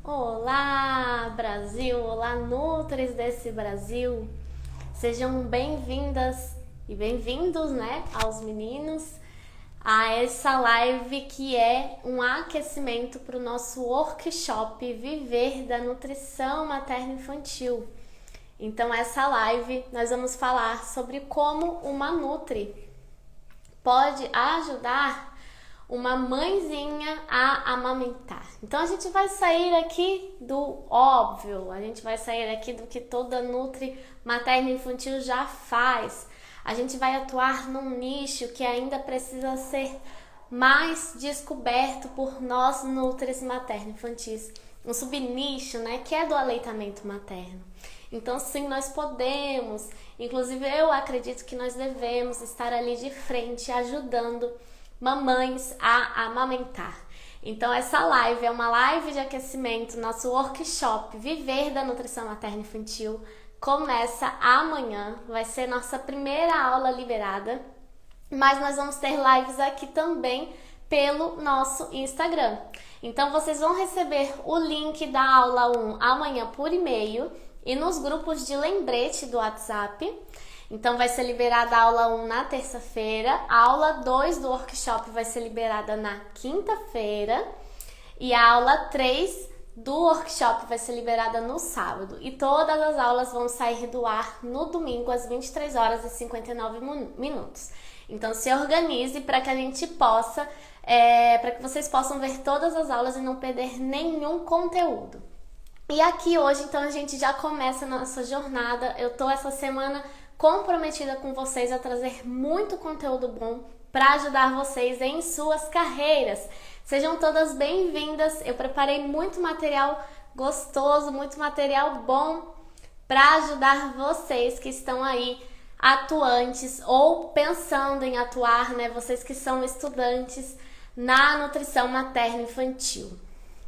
Olá, Brasil! Olá, Nutris desse Brasil! Sejam bem-vindas e bem-vindos, aos meninos a essa live que é um aquecimento para o nosso workshop Viver da Nutrição Materno-Infantil. Então, essa live nós vamos falar sobre como uma Nutri pode ajudar uma mãezinha a amamentar. Então a gente vai sair aqui do óbvio, a gente vai sair aqui do que toda Nutri materno-infantil já faz. A gente vai atuar num nicho que ainda precisa ser mais descoberto por nós Nutris materno-infantis. Um subnicho, que é do aleitamento materno. Então sim, nós podemos, inclusive eu acredito que nós devemos estar ali de frente ajudando mamães a amamentar. Então essa live é uma live de aquecimento, nosso workshop Viver da Nutrição Materno-Infantil começa amanhã, vai ser nossa primeira aula liberada, mas nós vamos ter lives aqui também pelo nosso Instagram. Então vocês vão receber o link da aula 1 amanhã por e-mail e nos grupos de lembrete do WhatsApp. Então vai ser liberada a aula 1 na terça-feira, a aula 2 do workshop vai ser liberada na quinta-feira e a aula 3 do workshop vai ser liberada no sábado. E todas as aulas vão sair do ar no domingo às 23 horas e 59 minutos. Então se organize para que a gente possa, para que vocês possam ver todas as aulas e não perder nenhum conteúdo. E aqui hoje, então, a gente já começa a nossa jornada. Eu tô essa semana comprometida com vocês a trazer muito conteúdo bom para ajudar vocês em suas carreiras. Sejam todas bem-vindas. Eu preparei muito material gostoso, muito material bom para ajudar vocês que estão aí atuantes ou pensando em atuar, vocês que são estudantes na nutrição materno-infantil.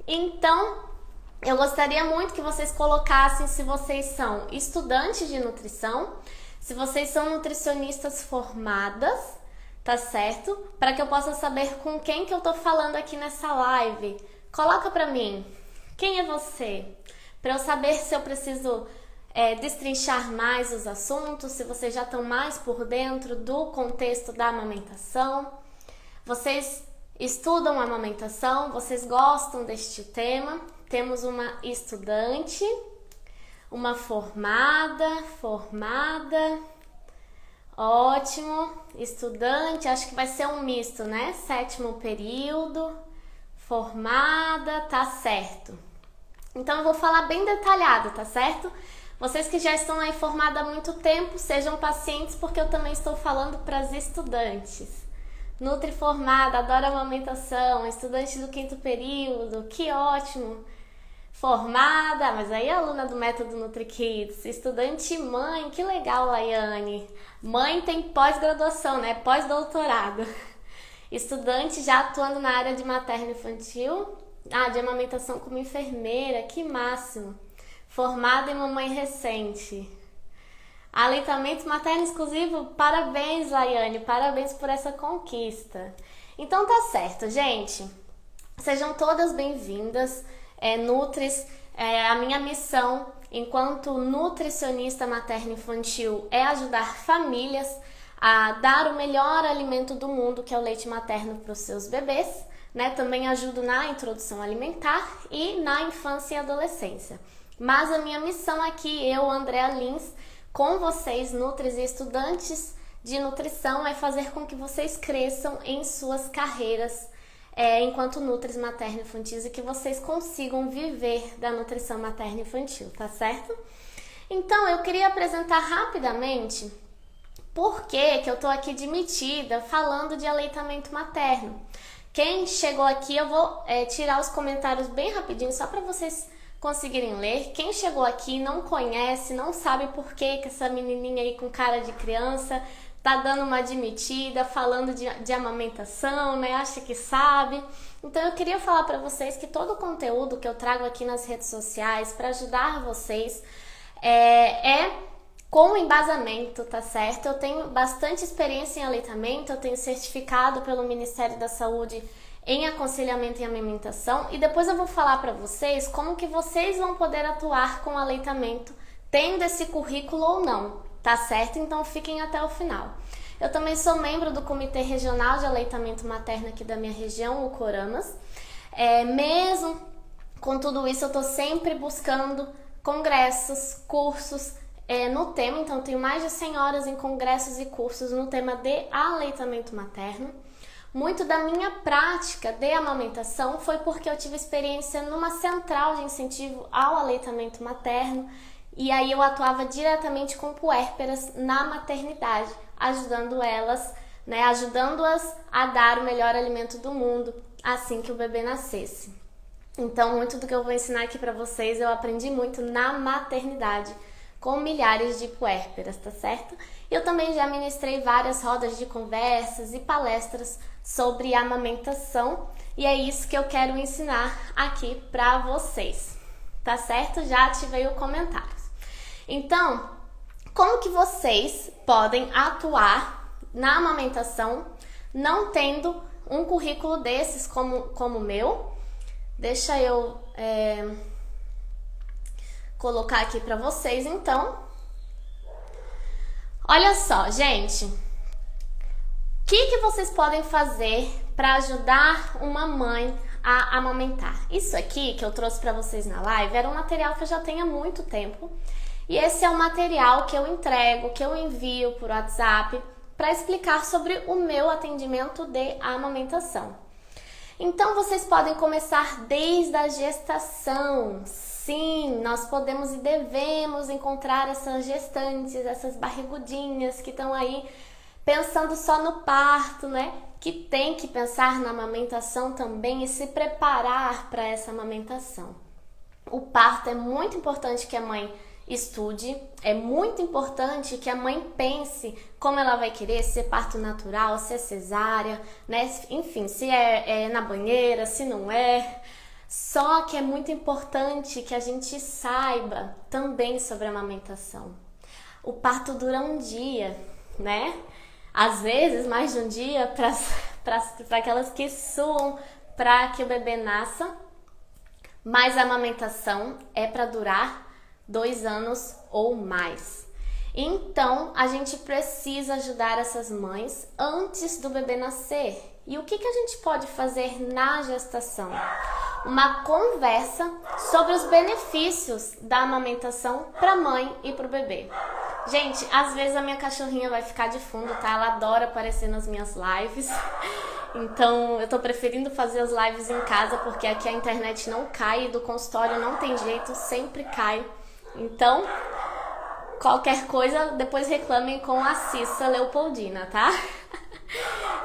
Então, eu gostaria muito que vocês colocassem se vocês são estudantes de nutrição, se vocês são nutricionistas formadas, tá certo? Para que eu possa saber com quem que eu tô falando aqui nessa live. Coloca pra mim, quem é você? Para eu saber se eu preciso destrinchar mais os assuntos, se vocês já estão mais por dentro do contexto da amamentação. Vocês estudam amamentação, vocês gostam deste tema. Temos uma estudante, uma formada, ótimo, estudante, acho que vai ser um misto, 7º período, formada, tá certo. Então eu vou falar bem detalhado, tá certo? Vocês que já estão aí formados há muito tempo, sejam pacientes porque eu também estou falando para as estudantes. Nutri formada, adora amamentação, estudante do 5º período, que ótimo! Formada, mas aí é aluna do método NutriKids, estudante mãe, que legal, Laiane. Mãe tem pós-graduação, pós-doutorado. Estudante já atuando na área de materno-infantil, de amamentação como enfermeira, que máximo. Formada em mamãe recente. Aleitamento materno exclusivo, parabéns, Laiane, parabéns por essa conquista. Então tá certo, gente. Sejam todas bem-vindas. Nutris, a minha missão enquanto nutricionista materno-infantil é ajudar famílias a dar o melhor alimento do mundo, que é o leite materno para os seus bebês, Também ajudo na introdução alimentar e na infância e adolescência. Mas a minha missão aqui, eu, Andréa Lins, com vocês, Nutris e estudantes de nutrição, é fazer com que vocês cresçam em suas carreiras enquanto Nutris materno-infantis e que vocês consigam viver da nutrição materno-infantil, tá certo? Então, eu queria apresentar rapidamente por que eu tô aqui demitida falando de aleitamento materno. Quem chegou aqui, eu vou tirar os comentários bem rapidinho, só para vocês conseguirem ler. Quem chegou aqui não conhece, não sabe por que essa menininha aí com cara de criança tá dando uma admitida, falando de amamentação, acha que sabe. Então eu queria falar para vocês que todo o conteúdo que eu trago aqui nas redes sociais para ajudar vocês é com embasamento, tá certo? Eu tenho bastante experiência em aleitamento, eu tenho certificado pelo Ministério da Saúde em aconselhamento e amamentação, e depois eu vou falar para vocês como que vocês vão poder atuar com o aleitamento, tendo esse currículo ou não, tá certo? Então fiquem até o final. Eu também sou membro do Comitê Regional de Aleitamento Materno aqui da minha região, o Coramas. Mesmo com tudo isso, eu tô sempre buscando congressos, cursos no tema, então eu tenho mais de 100 horas em congressos e cursos no tema de aleitamento materno. Muito da minha prática de amamentação foi porque eu tive experiência numa central de incentivo ao aleitamento materno, e aí eu atuava diretamente com puérperas na maternidade, ajudando elas, ajudando-as a dar o melhor alimento do mundo assim que o bebê nascesse. Então, muito do que eu vou ensinar aqui para vocês eu aprendi muito na maternidade, com milhares de puérperas, tá certo? Eu também já ministrei várias rodas de conversas e palestras sobre amamentação, e é isso que eu quero ensinar aqui para vocês, tá certo? Já ativei o comentário. Então, como que vocês podem atuar na amamentação não tendo um currículo desses como o meu? Deixa eu colocar aqui para vocês, então. Olha só, gente. O que vocês podem fazer para ajudar uma mãe a amamentar? Isso aqui que eu trouxe para vocês na live era um material que eu já tenho há muito tempo. E esse é o material que eu entrego, que eu envio por WhatsApp para explicar sobre o meu atendimento de amamentação. Então, vocês podem começar desde a gestação. Sim, nós podemos e devemos encontrar essas gestantes, essas barrigudinhas que estão aí pensando só no parto, Que tem que pensar na amamentação também e se preparar para essa amamentação. O parto é muito importante que a mãe estude, é muito importante que a mãe pense como ela vai querer, se é parto natural, se é cesárea, Enfim, se é na banheira, se não é. Só que é muito importante que a gente saiba também sobre a amamentação. O parto dura um dia, Às vezes mais de um dia para aquelas que suam para que o bebê nasça, mas a amamentação é para durar 2 anos ou mais. Então, a gente precisa ajudar essas mães antes do bebê nascer. E o que a gente pode fazer na gestação? Uma conversa sobre os benefícios da amamentação para a mãe e para o bebê. Gente, às vezes a minha cachorrinha vai ficar de fundo, tá? Ela adora aparecer nas minhas lives. Então, eu tô preferindo fazer as lives em casa, porque aqui a internet não cai, do consultório não tem jeito, sempre cai. Então, qualquer coisa, depois reclamem com a Cissa Leopoldina, tá?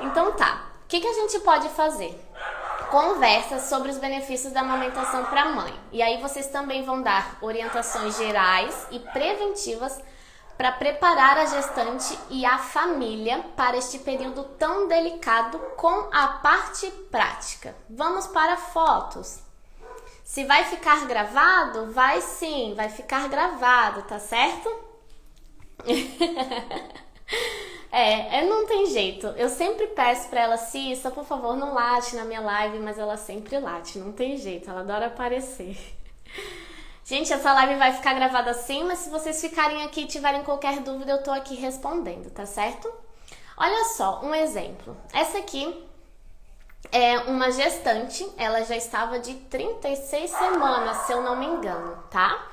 Então tá, o que a gente pode fazer? Conversa sobre os benefícios da amamentação para a mãe. E aí vocês também vão dar orientações gerais e preventivas para preparar a gestante e a família para este período tão delicado com a parte prática. Vamos para fotos. Se vai ficar gravado? Vai sim, vai ficar gravado, tá certo? Não tem jeito. Eu sempre peço pra ela, Cissa, por favor, não late na minha live, mas ela sempre late, não tem jeito, ela adora aparecer. Gente, essa live vai ficar gravada sim, mas se vocês ficarem aqui e tiverem qualquer dúvida, eu tô aqui respondendo, tá certo? Olha só, um exemplo. Essa aqui é uma gestante, ela já estava de 36 semanas, se eu não me engano, tá?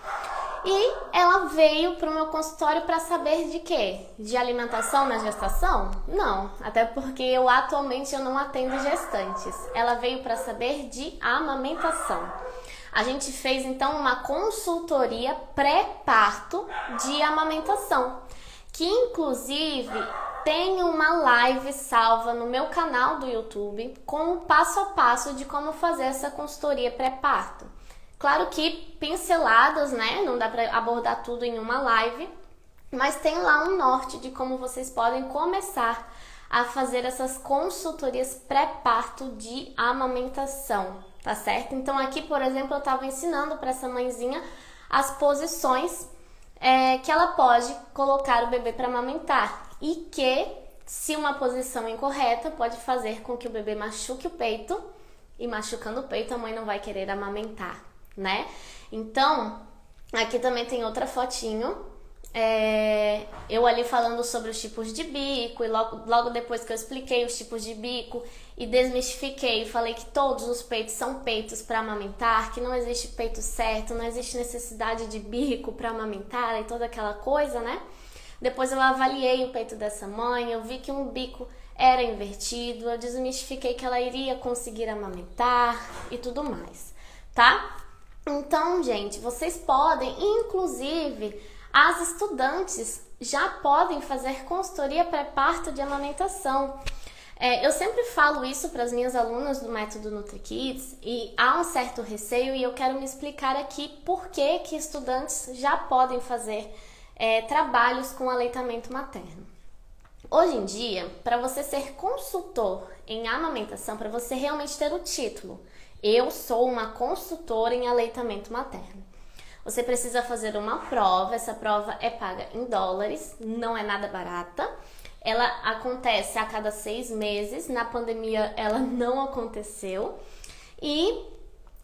E ela veio para o meu consultório para saber de quê? De alimentação na gestação? Não, até porque atualmente eu não atendo gestantes. Ela veio para saber de amamentação. A gente fez então uma consultoria pré-parto de amamentação, que inclusive tem uma live salva no meu canal do YouTube com o passo a passo de como fazer essa consultoria pré-parto. Claro que pinceladas, Não dá para abordar tudo em uma live, mas tem lá um norte de como vocês podem começar a fazer essas consultorias pré-parto de amamentação, tá certo? Então aqui, por exemplo, eu estava ensinando para essa mãezinha as posições que ela pode colocar o bebê para amamentar e que, se uma posição incorreta, pode fazer com que o bebê machuque o peito e machucando o peito, a mãe não vai querer amamentar, né? Então, aqui também tem outra fotinho, eu ali falando sobre os tipos de bico, e logo depois que eu expliquei os tipos de bico e desmistifiquei, falei que todos os peitos são peitos para amamentar, que não existe peito certo, não existe necessidade de bico para amamentar e toda aquela coisa, né? Depois eu avaliei o peito dessa mãe, eu vi que um bico era invertido, eu desmistifiquei que ela iria conseguir amamentar e tudo mais, tá? Então, gente, vocês podem, inclusive, as estudantes já podem fazer consultoria pré-parto de amamentação. Eu sempre falo isso para as minhas alunas do método NutriKids e há um certo receio e eu quero me explicar aqui por que estudantes já podem fazer trabalhos com aleitamento materno. Hoje em dia, para você ser consultor em amamentação, para você realmente ter o título, eu sou uma consultora em aleitamento materno. Você precisa fazer uma prova, essa prova é paga em dólares, não é nada barata. Ela acontece a cada 6 meses, na pandemia ela não aconteceu. E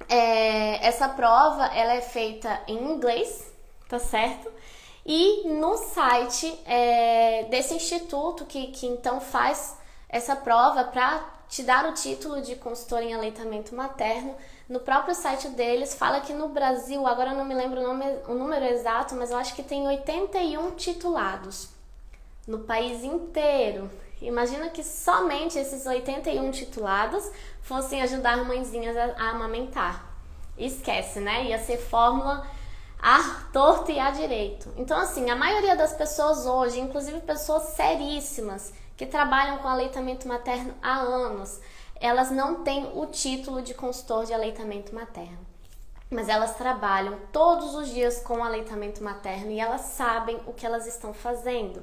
essa prova ela é feita em inglês, tá certo? E no site desse instituto que então faz essa prova para te dar o título de consultora em aleitamento materno, no próprio site deles fala que no Brasil, agora eu não me lembro o número exato, mas eu acho que tem 81 titulados no país inteiro. Imagina que somente esses 81 titulados fossem ajudar mãezinhas a amamentar. Esquece, né? Ia ser fórmula à torta e à direito. Então, assim, a maioria das pessoas hoje, inclusive pessoas seríssimas, que trabalham com aleitamento materno há anos, elas não têm o título de consultor de aleitamento materno. Mas elas trabalham todos os dias com aleitamento materno e elas sabem o que elas estão fazendo.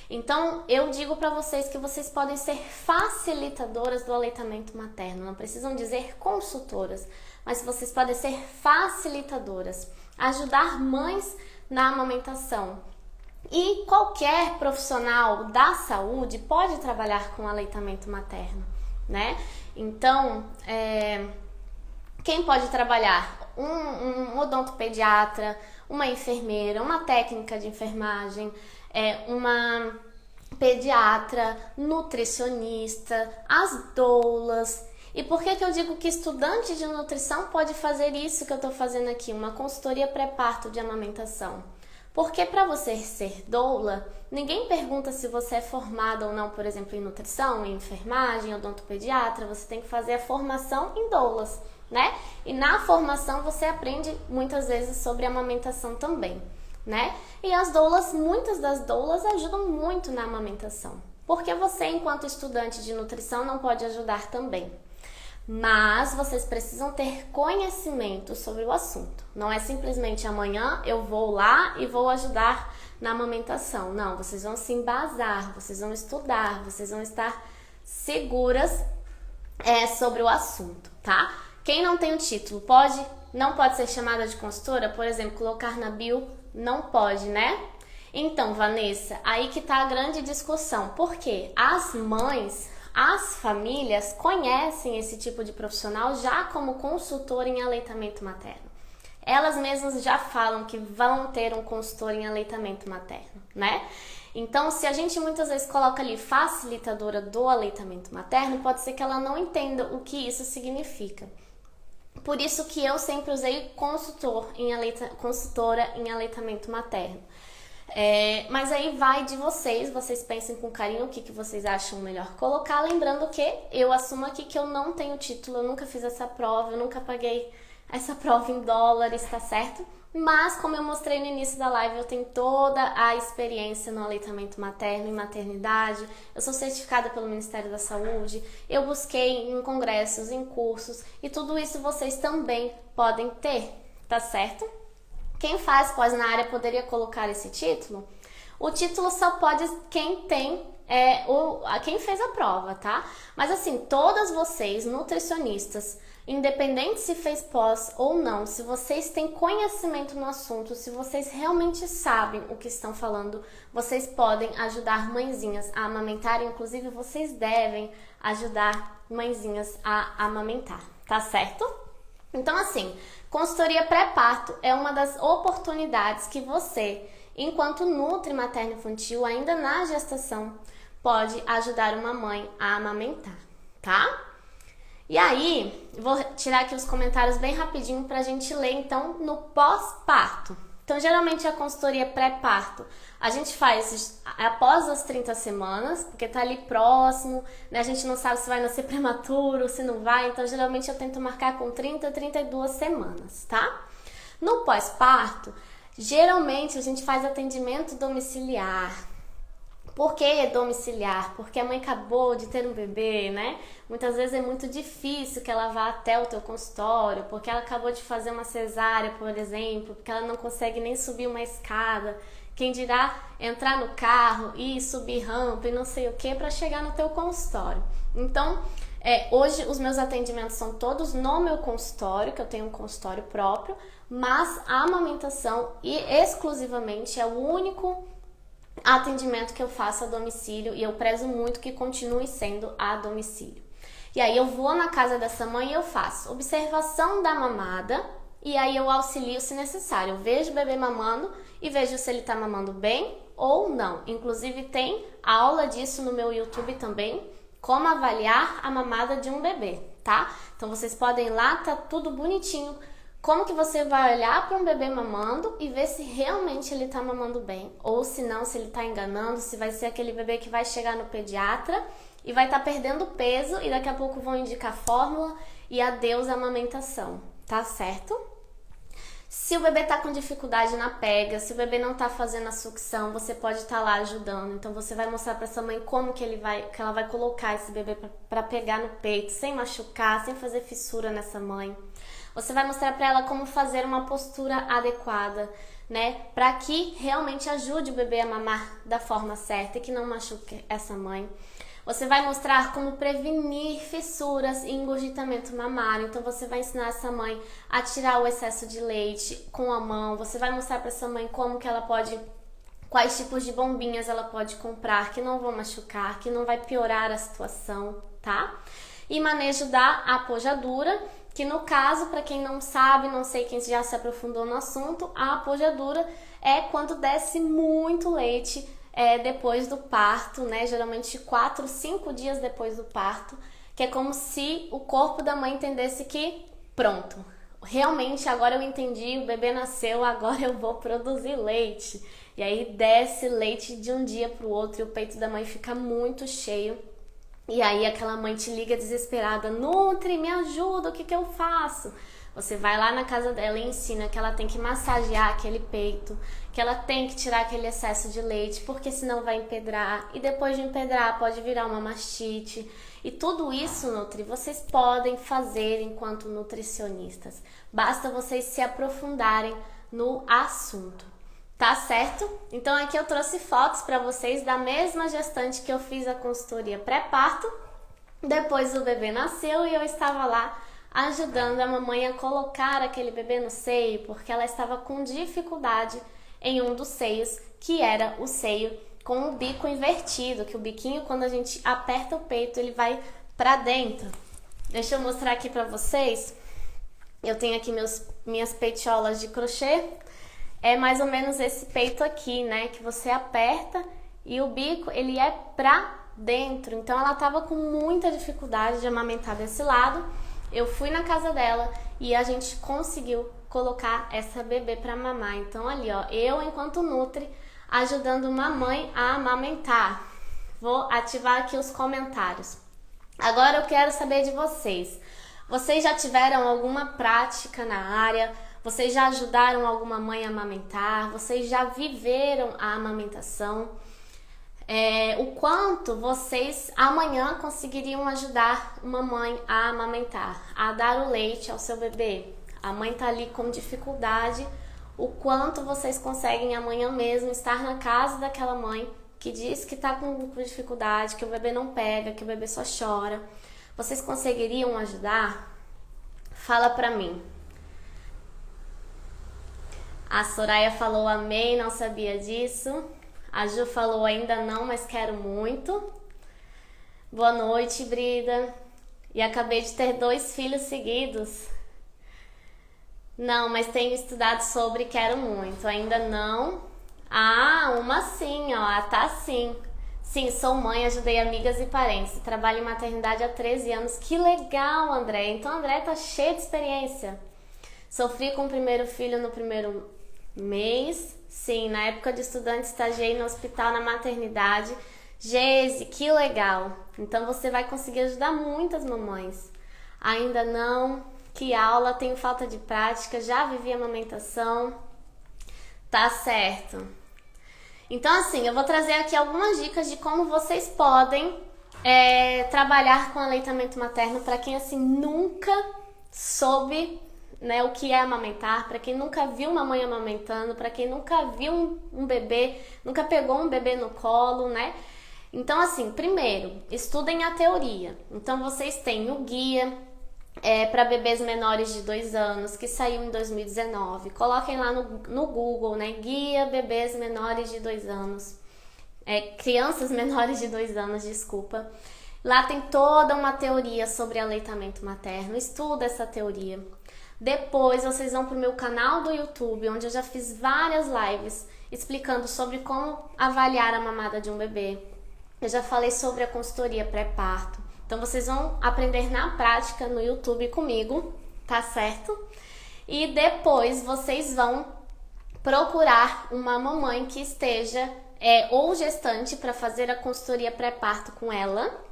Então, eu digo para vocês que vocês podem ser facilitadoras do aleitamento materno. Não precisam dizer consultoras, mas vocês podem ser facilitadoras. Ajudar mães na amamentação. E qualquer profissional da saúde pode trabalhar com aleitamento materno, né? Então, quem pode trabalhar? Um odontopediatra, uma enfermeira, uma técnica de enfermagem, uma pediatra, nutricionista, as doulas. E por que eu digo que estudante de nutrição pode fazer isso que eu estou fazendo aqui, uma consultoria pré-parto de amamentação? Porque para você ser doula, ninguém pergunta se você é formada ou não, por exemplo, em nutrição, em enfermagem, odontopediatra, você tem que fazer a formação em doulas, né? E na formação você aprende muitas vezes sobre amamentação também, né? E as doulas, muitas das doulas ajudam muito na amamentação, porque você, enquanto estudante de nutrição, não pode ajudar também. Mas vocês precisam ter conhecimento sobre o assunto. Não é simplesmente amanhã eu vou lá e vou ajudar na amamentação. Não, vocês vão se embasar, vocês vão estudar, vocês vão estar seguras sobre o assunto, tá? Quem não tem o título não pode ser chamada de consultora? Por exemplo, colocar na bio, não pode, né? Então, Vanessa, aí que tá a grande discussão. Por quê? As famílias conhecem esse tipo de profissional já como consultor em aleitamento materno. Elas mesmas já falam que vão ter um consultor em aleitamento materno, né? Então, se a gente muitas vezes coloca ali facilitadora do aleitamento materno, pode ser que ela não entenda o que isso significa. Por isso que eu sempre usei consultora em aleitamento materno. Mas aí vai de vocês pensem com carinho o que vocês acham melhor colocar, lembrando que eu assumo aqui que eu não tenho título, eu nunca fiz essa prova, eu nunca paguei essa prova em dólares, tá certo? Mas como eu mostrei no início da live, eu tenho toda a experiência no aleitamento materno e maternidade, eu sou certificada pelo Ministério da Saúde, eu busquei em congressos, em cursos, e tudo isso vocês também podem ter, tá certo? Quem faz pós na área poderia colocar esse título? O título só pode quem tem, quem fez a prova, tá? Mas assim, todas vocês, nutricionistas, independente se fez pós ou não, se vocês têm conhecimento no assunto, se vocês realmente sabem o que estão falando, vocês podem ajudar mãezinhas a amamentar, inclusive vocês devem ajudar mãezinhas a amamentar, tá certo? Então assim, consultoria pré-parto é uma das oportunidades que você, enquanto nutri materno-infantil, ainda na gestação, pode ajudar uma mãe a amamentar, tá? E aí, vou tirar aqui os comentários bem rapidinho pra gente ler então no pós-parto. Então, geralmente a consultoria pré-parto a gente faz após as 30 semanas, porque tá ali próximo, né? A gente não sabe se vai nascer prematuro, se não vai, então geralmente eu tento marcar com 30, 32 semanas, tá? No pós-parto, geralmente a gente faz atendimento domiciliar. Por que domiciliar? Porque a mãe acabou de ter um bebê, né? Muitas vezes é muito difícil que ela vá até o teu consultório, porque ela acabou de fazer uma cesárea, por exemplo, porque ela não consegue nem subir uma escada. Quem dirá entrar no carro e subir rampa e não sei o que para chegar no teu consultório. Então, hoje os meus atendimentos são todos no meu consultório, que eu tenho um consultório próprio, mas a amamentação exclusivamente é o único atendimento que eu faço a domicílio e eu prezo muito que continue sendo a domicílio. E aí eu vou na casa dessa mãe e eu faço observação da mamada e aí eu auxilio se necessário. Eu vejo o bebê mamando e vejo se ele está mamando bem ou não. Inclusive tem aula disso no meu YouTube também, como avaliar a mamada de um bebê, tá? Então vocês podem ir lá, tá tudo bonitinho. Como que você vai olhar para um bebê mamando e ver se realmente ele está mamando bem, ou se não, se ele está enganando, se vai ser aquele bebê que vai chegar no pediatra e vai estar perdendo peso e daqui a pouco vão indicar fórmula e adeus a amamentação, tá certo? Se o bebê está com dificuldade na pega, se o bebê não está fazendo a sucção, você pode estar lá ajudando. Então você vai mostrar para essa mãe como que ela vai colocar esse bebê para pegar no peito, sem machucar, sem fazer fissura nessa mãe. Você vai mostrar para ela como fazer uma postura adequada, né? Para que realmente ajude o bebê a mamar da forma certa e que não machuque essa mãe. Você vai mostrar como prevenir fissuras e engurgitamento mamário. Então você vai ensinar essa mãe a tirar o excesso de leite com a mão. Você vai mostrar para essa mãe como que ela pode, quais tipos de bombinhas ela pode comprar que não vão machucar, que não vai piorar a situação, tá? E manejo da apojadura, que no caso, para quem não sabe, não sei quem já se aprofundou no assunto, a apojadura é quando desce muito leite depois do parto, né? Geralmente 4, 5 dias depois do parto, que é como se o corpo da mãe entendesse que pronto, realmente agora eu entendi, o bebê nasceu, agora eu vou produzir leite. E aí desce leite de um dia para o outro e o peito da mãe fica muito cheio. E aí aquela mãe te liga desesperada, Nutri, me ajuda, o que que eu faço? Você vai lá na casa dela e ensina que ela tem que massagear aquele peito, que ela tem que tirar aquele excesso de leite, porque senão vai empedrar. E depois de empedrar pode virar uma mastite. E tudo isso, Nutri, vocês podem fazer enquanto nutricionistas. Basta vocês se aprofundarem no assunto. Tá certo? Então aqui eu trouxe fotos para vocês da mesma gestante que eu fiz a consultoria pré-parto. Depois o bebê nasceu e eu estava lá ajudando a mamãe a colocar aquele bebê no seio, porque ela estava com dificuldade em um dos seios, que era o seio com o bico invertido, que o biquinho, quando a gente aperta o peito, ele vai para dentro. Deixa eu mostrar aqui para vocês. Eu tenho aqui minhas peitiolas de crochê. É mais ou menos esse peito aqui, né? Que você aperta e o bico, ele é pra dentro. Então ela tava com muita dificuldade de amamentar desse lado. Eu fui na casa dela e a gente conseguiu colocar essa bebê pra mamar. Então ali, ó, eu enquanto Nutri, ajudando uma mãe a amamentar. Vou ativar aqui os comentários. Agora eu quero saber de vocês. Vocês já tiveram alguma prática na área? Vocês já ajudaram alguma mãe a amamentar? Vocês já viveram a amamentação? O quanto vocês amanhã conseguiriam ajudar uma mãe a amamentar, a dar o leite ao seu bebê? A mãe tá ali com dificuldade. O quanto vocês conseguem amanhã mesmo estar na casa daquela mãe que diz que tá com dificuldade, que o bebê não pega, que o bebê só chora? Vocês conseguiriam ajudar? Fala pra mim. A Soraya falou amém, não sabia disso. A Ju falou ainda não, mas quero muito. Boa noite, Brida. E acabei de ter 2 filhos seguidos. Não, mas tenho estudado sobre, quero muito. Ainda não. Ah, uma sim, ó. Tá sim. Sim, sou mãe, ajudei amigas e parentes. Trabalho em maternidade há 13 anos. Que legal, André. Então, André tá cheio de experiência. Sofri com o primeiro filho no primeiro mês. Sim, na época de estudante, estagiei no hospital na maternidade. Geise, que legal. Então, você vai conseguir ajudar muitas mamães. Ainda não. Que aula, tenho falta de prática, já vivi amamentação. Tá certo. Então, assim, eu vou trazer aqui algumas dicas de como vocês podem trabalhar com aleitamento materno para quem, assim, nunca soube, né, o que é amamentar, para quem nunca viu uma mãe amamentando, para quem nunca viu um bebê, nunca pegou um bebê no colo, né? Então, assim, primeiro, estudem a teoria. Então, vocês têm o guia para bebês menores de 2 anos, que saiu em 2019. Coloquem lá no Google, né? Guia bebês menores de 2 anos. Crianças menores de 2 anos, desculpa. Lá tem toda uma teoria sobre aleitamento materno. Estuda essa teoria. Depois vocês vão pro meu canal do YouTube, onde eu já fiz várias lives explicando sobre como avaliar a mamada de um bebê. Eu já falei sobre a consultoria pré-parto. Então, vocês vão aprender na prática no YouTube comigo, tá certo? E depois vocês vão procurar uma mamãe que esteja ou gestante para fazer a consultoria pré-parto com ela,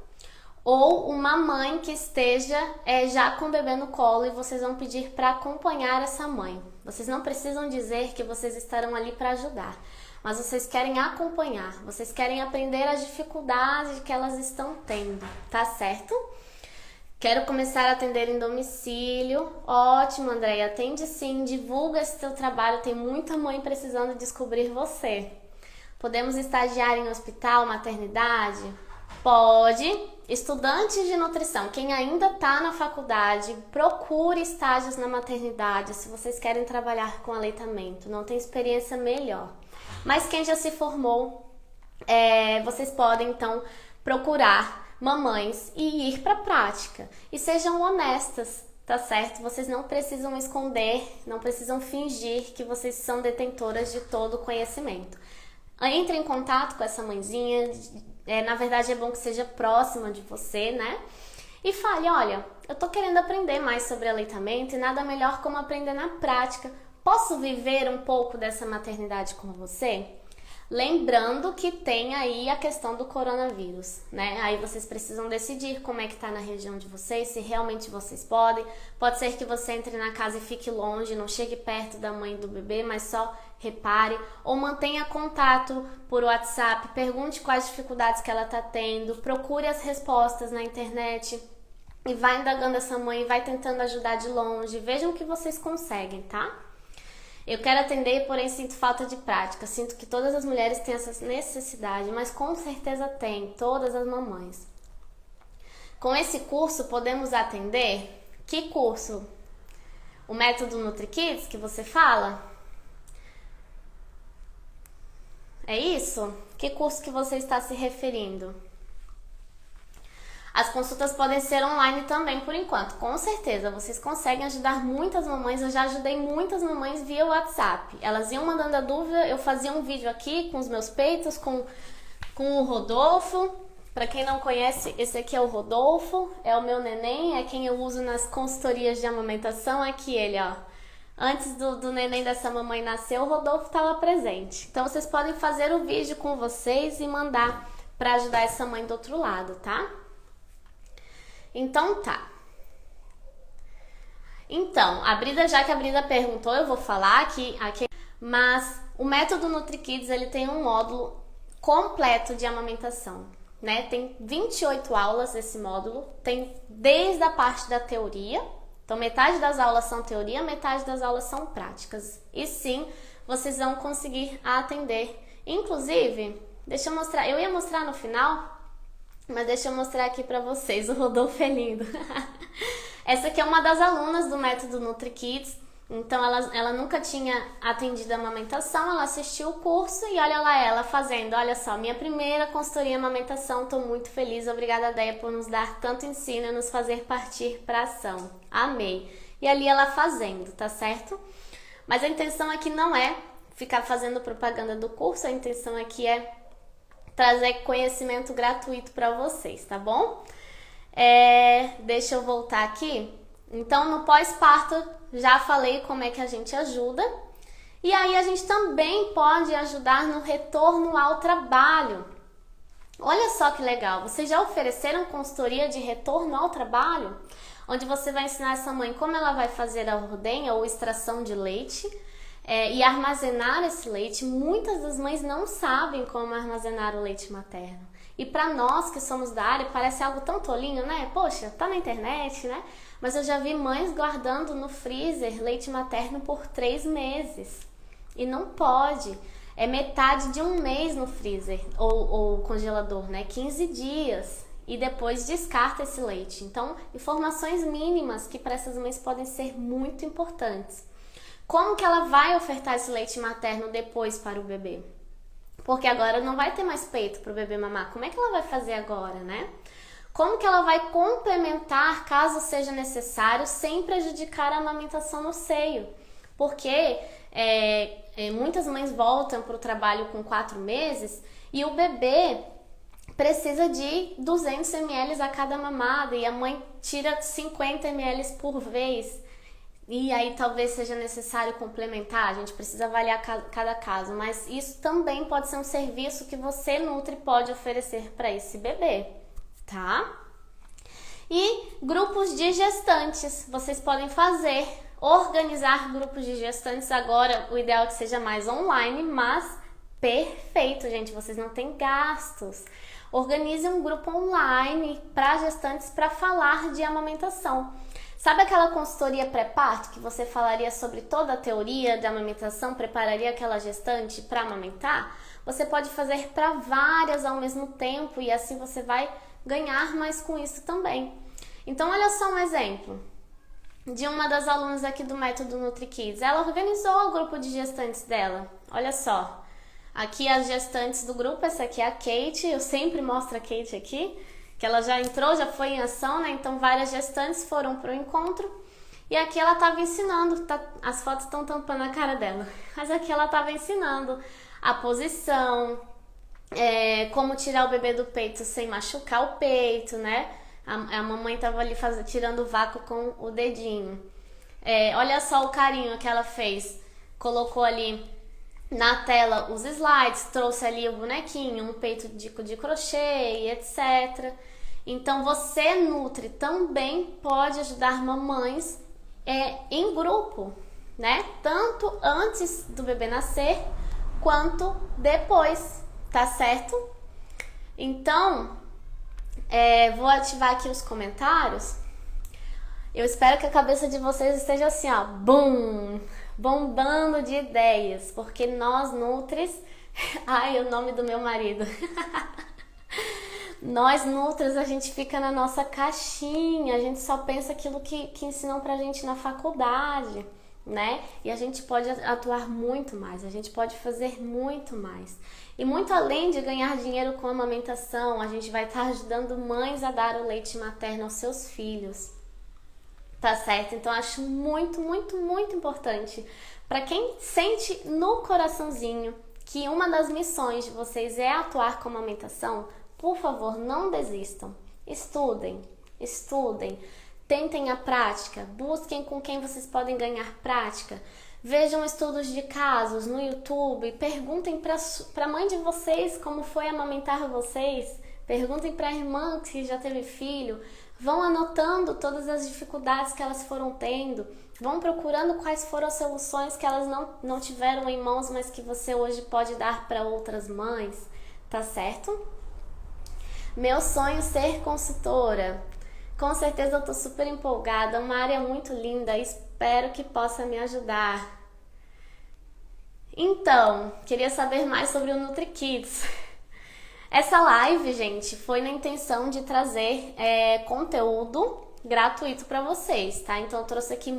ou uma mãe que esteja já com o bebê no colo e vocês vão pedir para acompanhar essa mãe. Vocês não precisam dizer que vocês estarão ali para ajudar, mas vocês querem acompanhar, vocês querem aprender as dificuldades que elas estão tendo, tá certo? Quero começar a atender em domicílio. Ótimo, Andréia, atende sim, divulga esse teu trabalho, tem muita mãe precisando descobrir você. Podemos estagiar em hospital, maternidade? Pode. Estudantes de nutrição, quem ainda está na faculdade, procure estágios na maternidade se vocês querem trabalhar com aleitamento, não tem experiência melhor. Mas quem já se formou, vocês podem então procurar mamães e ir para a prática. E sejam honestas, tá certo? Vocês não precisam esconder, não precisam fingir que vocês são detentoras de todo o conhecimento. Entre em contato com essa mãezinha, na verdade é bom que seja próxima de você, né? E fale, olha, eu tô querendo aprender mais sobre aleitamento e nada melhor como aprender na prática. Posso viver um pouco dessa maternidade com você? Lembrando que tem aí a questão do coronavírus, né? Aí vocês precisam decidir como é que tá na região de vocês, se realmente vocês podem. Pode ser que você entre na casa e fique longe, não chegue perto da mãe e do bebê, mas só repare. Ou mantenha contato por WhatsApp, pergunte quais dificuldades que ela tá tendo, procure as respostas na internet e vai indagando essa mãe, vai tentando ajudar de longe. Vejam o que vocês conseguem, tá? Eu quero atender, porém sinto falta de prática. Sinto que todas as mulheres têm essa necessidade, mas com certeza tem, todas as mamães. Com esse curso podemos atender? Que curso? O método NutriKids que você fala? É isso? Que curso que você está se referindo? As consultas podem ser online também por enquanto, com certeza, vocês conseguem ajudar muitas mamães, eu já ajudei muitas mamães via WhatsApp. Elas iam mandando a dúvida, eu fazia um vídeo aqui com os meus peitos, com o Rodolfo. Para quem não conhece, esse aqui é o Rodolfo, é o meu neném, é quem eu uso nas consultorias de amamentação, aqui ele, ó. Antes do neném dessa mamãe nascer, o Rodolfo estava presente. Então vocês podem fazer o vídeo com vocês e mandar para ajudar essa mãe do outro lado, tá? Então tá. Então, já que a Brida perguntou, eu vou falar aqui, mas o método NutriKids, ele tem um módulo completo de amamentação, né? Tem 28 aulas esse módulo, tem desde a parte da teoria, então metade das aulas são teoria, metade das aulas são práticas. E sim, vocês vão conseguir atender. Inclusive, deixa eu mostrar, eu ia mostrar no final, mas deixa eu mostrar aqui pra vocês, o Rodolfo é lindo. Essa aqui é uma das alunas do método NutriKids. Então ela nunca tinha atendido a amamentação, ela assistiu o curso e olha lá ela fazendo, olha só, minha primeira consultoria em amamentação, tô muito feliz, obrigada Deia por nos dar tanto ensino e nos fazer partir para ação. Amei. E ali ela fazendo, tá certo? Mas a intenção aqui não é ficar fazendo propaganda do curso, a intenção aqui é trazer conhecimento gratuito para vocês, tá bom? Deixa eu voltar aqui. Então, no pós-parto, já falei como é que a gente ajuda. E aí, a gente também pode ajudar no retorno ao trabalho. Olha só que legal, vocês já ofereceram consultoria de retorno ao trabalho? Onde você vai ensinar essa mãe como ela vai fazer a ordenha ou extração de leite e armazenar esse leite. Muitas das mães não sabem como armazenar o leite materno. E para nós que somos da área, parece algo tão tolinho, né? Poxa, tá na internet, né? Mas eu já vi mães guardando no freezer leite materno por 3 meses. E não pode. É metade de um mês no freezer ou congelador, né? 15 dias. E depois descarta esse leite. Então, informações mínimas que para essas mães podem ser muito importantes. Como que ela vai ofertar esse leite materno depois para o bebê? Porque agora não vai ter mais peito para o bebê mamar. Como é que ela vai fazer agora, né? Como que ela vai complementar, caso seja necessário, sem prejudicar a amamentação no seio? Porque muitas mães voltam para o trabalho com 4 meses e o bebê precisa de 200 ml a cada mamada e a mãe tira 50 ml por vez. E aí talvez seja necessário complementar, a gente precisa avaliar cada caso, mas isso também pode ser um serviço que você, Nutri, pode oferecer para esse bebê, tá? E grupos de gestantes, vocês podem organizar grupos de gestantes agora, o ideal é que seja mais online, mas perfeito, gente, vocês não têm gastos. Organize um grupo online para gestantes para falar de amamentação. Sabe aquela consultoria pré-parto que você falaria sobre toda a teoria de amamentação, prepararia aquela gestante para amamentar? Você pode fazer para várias ao mesmo tempo e assim você vai ganhar mais com isso também. Então, olha só um exemplo de uma das alunas aqui do Método NutriKids. Ela organizou o grupo de gestantes dela. Olha só, aqui as gestantes do grupo, essa aqui é a Kate, eu sempre mostro a Kate aqui, que ela já entrou, já foi em ação, né? Então várias gestantes foram para o encontro e aqui ela estava ensinando, as fotos estão tampando a cara dela, mas aqui ela estava ensinando a posição, como tirar o bebê do peito sem machucar o peito, né? A mamãe estava ali tirando o vácuo com o dedinho. Olha só o carinho que ela fez, colocou ali na tela os slides, trouxe ali o bonequinho, um peito de crochê, etc. Então você, Nutri, também pode ajudar mamães em grupo, né? Tanto antes do bebê nascer, quanto depois, tá certo? Então, vou ativar aqui os comentários. Eu espero que a cabeça de vocês esteja assim, ó, bum, bombando de ideias, porque nós Nutris, ai, o nome do meu marido, nós Nutris, a gente fica na nossa caixinha, a gente só pensa aquilo que ensinam pra gente na faculdade, né? E a gente pode atuar muito mais, a gente pode fazer muito mais. E muito além de ganhar dinheiro com a amamentação, a gente vai estar ajudando mães a dar o leite materno aos seus filhos. Tá certo? Então acho muito, muito, muito importante para quem sente no coraçãozinho que uma das missões de vocês é atuar com a amamentação, por favor, não desistam. Estudem, tentem a prática, busquem com quem vocês podem ganhar prática. Vejam estudos de casos no YouTube, perguntem para a mãe de vocês como foi amamentar vocês, perguntem para a irmã que já teve filho. Vão anotando todas as dificuldades que elas foram tendo, vão procurando quais foram as soluções que elas não tiveram em mãos, mas que você hoje pode dar para outras mães, tá certo? Meu sonho é ser consultora. Com certeza eu tô super empolgada, uma área muito linda, espero que possa me ajudar. Então, queria saber mais sobre o NutriKids. Essa live, gente, foi na intenção de trazer conteúdo gratuito para vocês, tá? Então eu trouxe aqui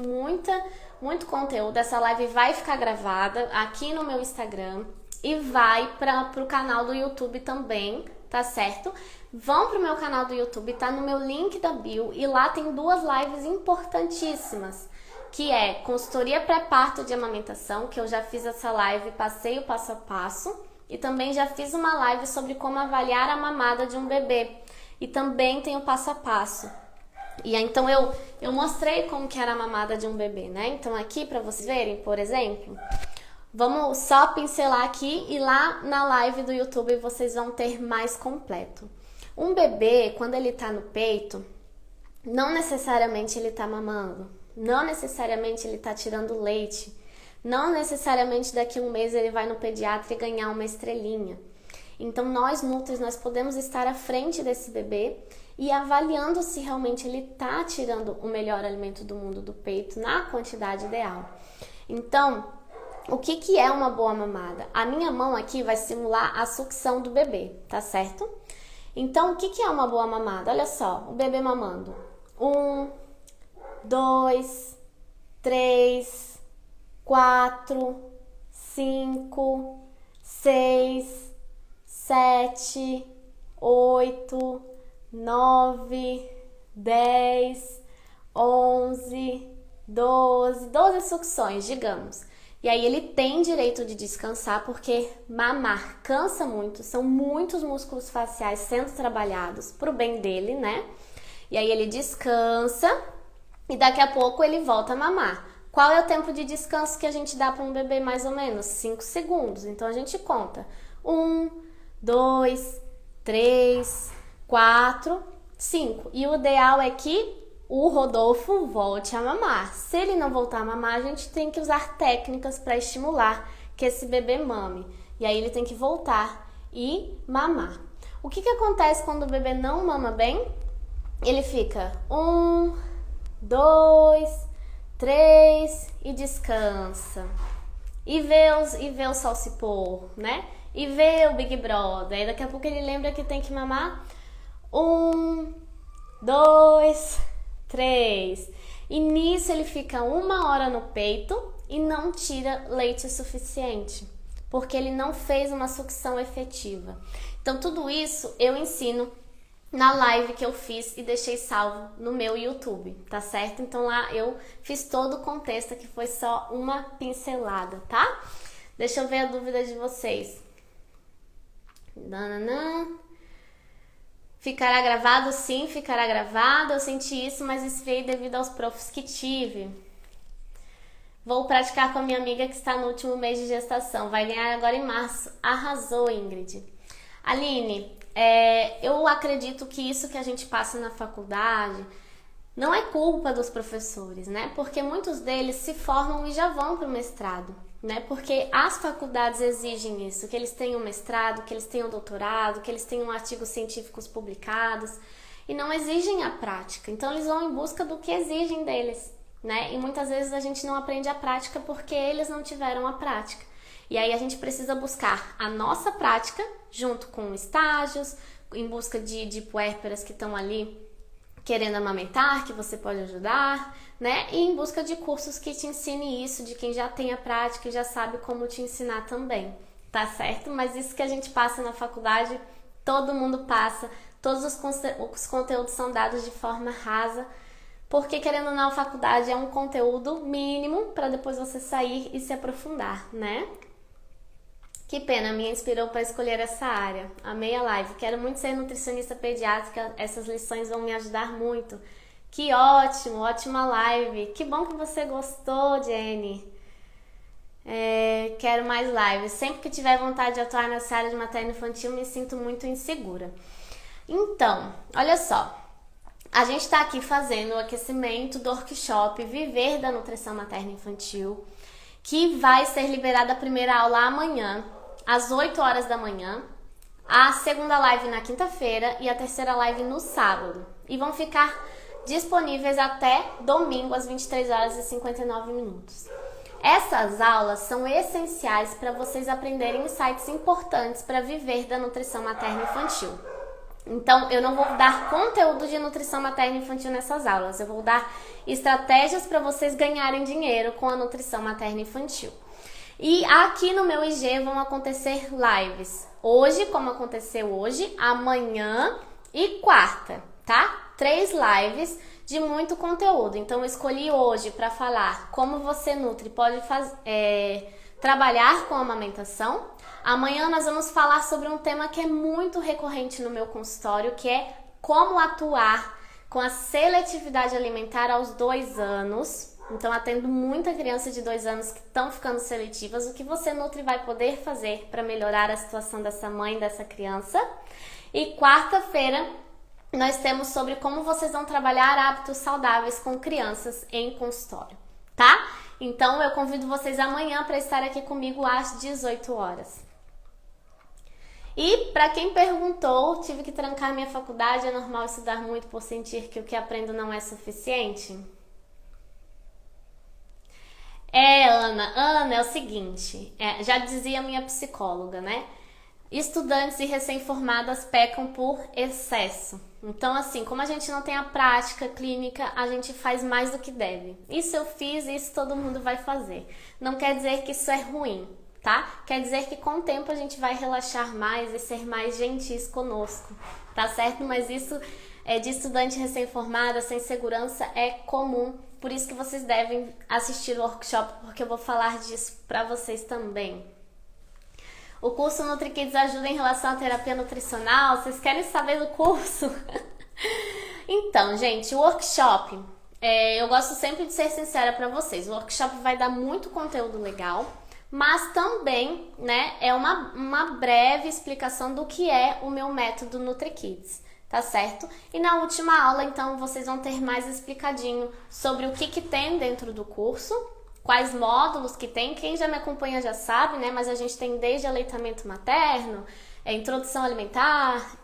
muito conteúdo. Essa live vai ficar gravada aqui no meu Instagram e vai para o canal do YouTube também, tá certo? Vão pro meu canal do YouTube, tá no meu link da bio, e lá tem 2 lives importantíssimas, que é consultoria pré-parto de amamentação, que eu já fiz essa live, passei o passo a passo, e também já fiz uma live sobre como avaliar a mamada de um bebê, e também tem o passo a passo. E aí, então eu mostrei como que era a mamada de um bebê, né? Então aqui para vocês verem, por exemplo, vamos só pincelar aqui, e lá na live do YouTube vocês vão ter mais completo. Um bebê, quando ele tá no peito, não necessariamente ele tá mamando, não necessariamente ele tá tirando leite, não necessariamente daqui a um mês ele vai no pediatra e ganhar uma estrelinha. Então nós nutris, nós podemos estar à frente desse bebê e avaliando se realmente ele tá tirando o melhor alimento do mundo do peito na quantidade ideal. Então, o que é uma boa mamada? A minha mão aqui vai simular a sucção do bebê, tá certo? Então, o que é uma boa mamada? Olha só, o bebê mamando. 1, 2, 3, 4, 5, 6, 7, 8, 9, 10, 11, 12 sucções, digamos. E aí ele tem direito de descansar, porque mamar cansa muito, são muitos músculos faciais sendo trabalhados pro bem dele, né? E aí ele descansa e daqui a pouco ele volta a mamar. Qual é o tempo de descanso que a gente dá para um bebê mais ou menos? 5 segundos. Então a gente conta 1, 2, 3, 4, 5. E o ideal é que o Rodolfo volte a mamar. Se ele não voltar a mamar, a gente tem que usar técnicas para estimular que esse bebê mame. E aí ele tem que voltar e mamar. O que acontece quando o bebê não mama bem? Ele fica 1, 2, 3 e descansa. E vê o sol se pôr, né? E vê o Big Brother. Aí daqui a pouco ele lembra que tem que mamar. 1, 2, 3. E nisso ele fica 1 hora no peito e não tira leite suficiente, porque ele não fez uma sucção efetiva. Então tudo isso eu ensino na live que eu fiz e deixei salvo no meu YouTube, tá certo? Então lá eu fiz todo o contexto, que foi só uma pincelada, tá? Deixa eu ver a dúvida de vocês. Nananã. Ficará gravado? Sim, ficará gravado. Eu senti isso, mas esfriei devido aos profs que tive. Vou praticar com a minha amiga que está no último mês de gestação. Vai ganhar agora em março. Arrasou, Ingrid. Aline, eu acredito que isso que a gente passa na faculdade não é culpa dos professores, né? Porque muitos deles se formam e já vão para o mestrado, né? Porque as faculdades exigem isso, que eles tenham mestrado, que eles tenham doutorado, que eles tenham artigos científicos publicados, e não exigem a prática. Então eles vão em busca do que exigem deles, né? E muitas vezes a gente não aprende a prática porque eles não tiveram a prática. E aí a gente precisa buscar a nossa prática junto com estágios, em busca de puérperas que estão ali querendo amamentar, que você pode ajudar, né? E em busca de cursos que te ensinem isso, de quem já tem a prática e já sabe como te ensinar também, tá certo? Mas isso que a gente passa na faculdade, todo mundo passa, todos os conteúdos são dados de forma rasa, porque querendo ou não, a faculdade é um conteúdo mínimo para depois você sair e se aprofundar, né? Que pena, me inspirou para escolher essa área. Amei a live. Quero muito ser nutricionista pediátrica. Essas lições vão me ajudar muito. Que ótimo, ótima live. Que bom que você gostou, Jenny. Quero mais lives. Sempre que tiver vontade de atuar nessa área de materno-infantil, me sinto muito insegura. Então, olha só. A gente está aqui fazendo o aquecimento do workshop Viver da Nutrição Materno-Infantil, que vai ser liberada a primeira aula amanhã, às 8 horas da manhã, a segunda live na quinta-feira e a terceira live no sábado. E vão ficar disponíveis até domingo, às 23 horas e 59 minutos. Essas aulas são essenciais para vocês aprenderem insights importantes para viver da nutrição materno-infantil. Então, eu não vou dar conteúdo de nutrição materna e infantil nessas aulas. Eu vou dar estratégias para vocês ganharem dinheiro com a nutrição materna e infantil. E aqui no meu IG vão acontecer lives. Hoje, como aconteceu hoje, amanhã e quarta, tá? 3 lives de muito conteúdo. Então, eu escolhi hoje para falar como você nutre pode trabalhar com a amamentação. Amanhã nós vamos falar sobre um tema que é muito recorrente no meu consultório, que é como atuar com a seletividade alimentar aos 2 anos. Então, atendo muita criança de 2 anos que estão ficando seletivas. O que você Nutri vai poder fazer para melhorar a situação dessa mãe, dessa criança. E quarta-feira nós temos sobre como vocês vão trabalhar hábitos saudáveis com crianças em consultório, tá? Então, eu convido vocês amanhã para estar aqui comigo às 18 horas. E para quem perguntou, tive que trancar minha faculdade, é normal estudar muito por sentir que o que aprendo não é suficiente? Ana, é o seguinte, já dizia minha psicóloga, né? Estudantes e recém-formadas pecam por excesso. Então, assim, como a gente não tem a prática clínica, a gente faz mais do que deve. Isso eu fiz, isso todo mundo vai fazer. Não quer dizer que isso é ruim, tá? Quer dizer que com o tempo a gente vai relaxar mais e ser mais gentis conosco, tá certo? Mas isso de estudante recém-formada, sem segurança, é comum. Por isso que vocês devem assistir o workshop, porque eu vou falar disso pra vocês também. O curso NutriKids ajuda em relação à terapia nutricional. Vocês querem saber do curso? Então, gente, o workshop, eu gosto sempre de ser sincera pra vocês. O workshop vai dar muito conteúdo legal, mas também, né, é uma breve explicação do que é o meu método NutriKids, tá certo? E na última aula, então, vocês vão ter mais explicadinho sobre o que tem dentro do curso, quais módulos que tem. Quem já me acompanha já sabe, né, mas a gente tem desde aleitamento materno, introdução alimentar,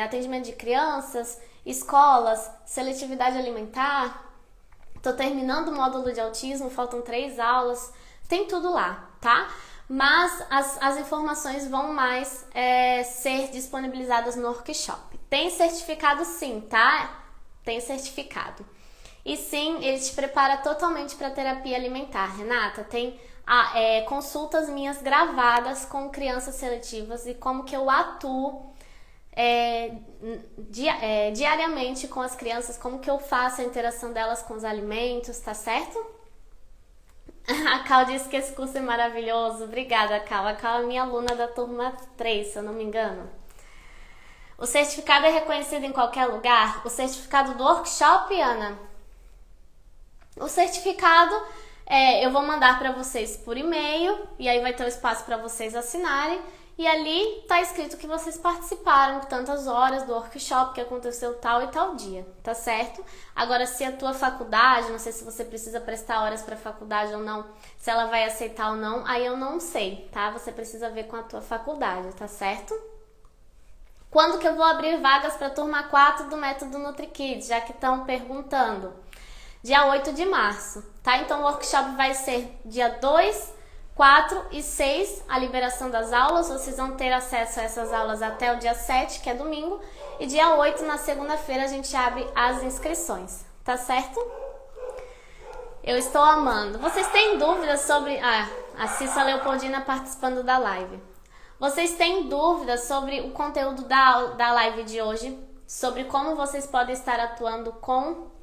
atendimento de crianças, escolas, seletividade alimentar. Tô terminando o módulo de autismo, faltam 3 aulas, tem tudo lá, tá? Mas as informações vão mais ser disponibilizadas no workshop. Tem certificado sim, tá? Tem certificado. E sim, ele te prepara totalmente para terapia alimentar. Renata, tem consultas minhas gravadas com crianças seletivas e como que eu atuo diariamente com as crianças, como que eu faço a interação delas com os alimentos, tá certo? A Cal disse que esse curso é maravilhoso. Obrigada, Cal. A Cal é minha aluna da turma 3, se eu não me engano. O certificado é reconhecido em qualquer lugar? O certificado do workshop, Ana? O certificado eu vou mandar para vocês por e-mail, e aí vai ter o espaço para vocês assinarem. E ali tá escrito que vocês participaram de tantas horas do workshop, que aconteceu tal e tal dia, tá certo? Agora, se a tua faculdade, não sei se você precisa prestar horas pra faculdade ou não, se ela vai aceitar ou não, aí eu não sei, tá? Você precisa ver com a tua faculdade, tá certo? Quando que eu vou abrir vagas pra turma 4 do método NutriKids, já que estão perguntando? Dia 8 de março, tá? Então o workshop vai ser dia 2, 4 e 6, a liberação das aulas. Vocês vão ter acesso a essas aulas até o dia 7, que é domingo. E dia 8, na segunda-feira, a gente abre as inscrições. Tá certo? Eu estou amando. Vocês têm dúvidas sobre... a Cissa Leopoldina participando da live. Vocês têm dúvidas sobre o conteúdo da live de hoje? Sobre como vocês podem estar atuando com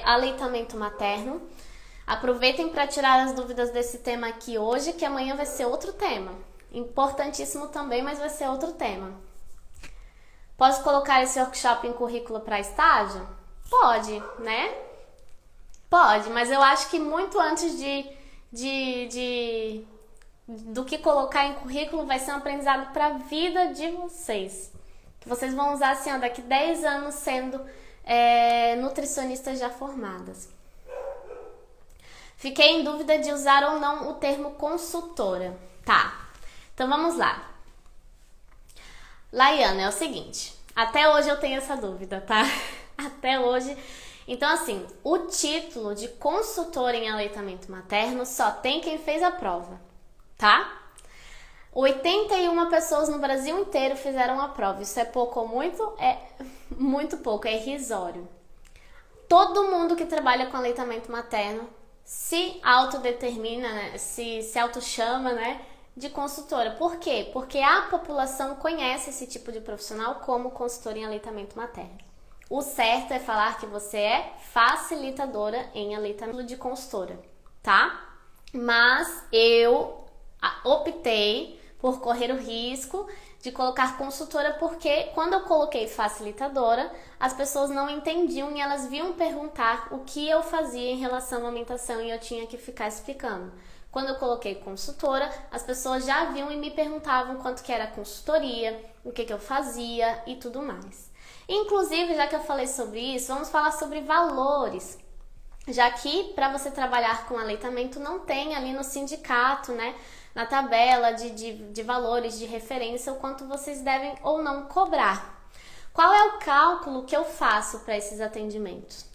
aleitamento materno? Aproveitem para tirar as dúvidas desse tema aqui hoje, que amanhã vai ser outro tema. Importantíssimo também, mas vai ser outro tema. Posso colocar esse workshop em currículo para estágio? Pode, né? Pode, mas eu acho que muito antes do que colocar em currículo vai ser um aprendizado para a vida de vocês. Que vocês vão usar assim, daqui 10 anos sendo nutricionistas já formadas. Fiquei em dúvida de usar ou não o termo consultora. Tá, então vamos lá. Laiana, é o seguinte, até hoje eu tenho essa dúvida, tá? Até hoje. Então, assim, o título de consultora em aleitamento materno só tem quem fez a prova, tá? 81 pessoas no Brasil inteiro fizeram a prova. Isso é pouco ou muito? É muito pouco, é irrisório. Todo mundo que trabalha com aleitamento materno se autodetermina, né? se autochama, né, de consultora. Por quê? Porque a população conhece esse tipo de profissional como consultora em aleitamento materno. O certo é falar que você é facilitadora em aleitamento de consultora, tá? Mas eu optei por correr o risco de colocar consultora porque quando eu coloquei facilitadora, as pessoas não entendiam e elas vinham perguntar o que eu fazia em relação à amamentação e eu tinha que ficar explicando. Quando eu coloquei consultora, as pessoas já vinham e me perguntavam quanto que era a consultoria, o que eu fazia e tudo mais. Inclusive, já que eu falei sobre isso, vamos falar sobre valores. Já que para você trabalhar com aleitamento não tem ali no sindicato, né, na tabela de valores de referência, o quanto vocês devem ou não cobrar. Qual é o cálculo que eu faço para esses atendimentos?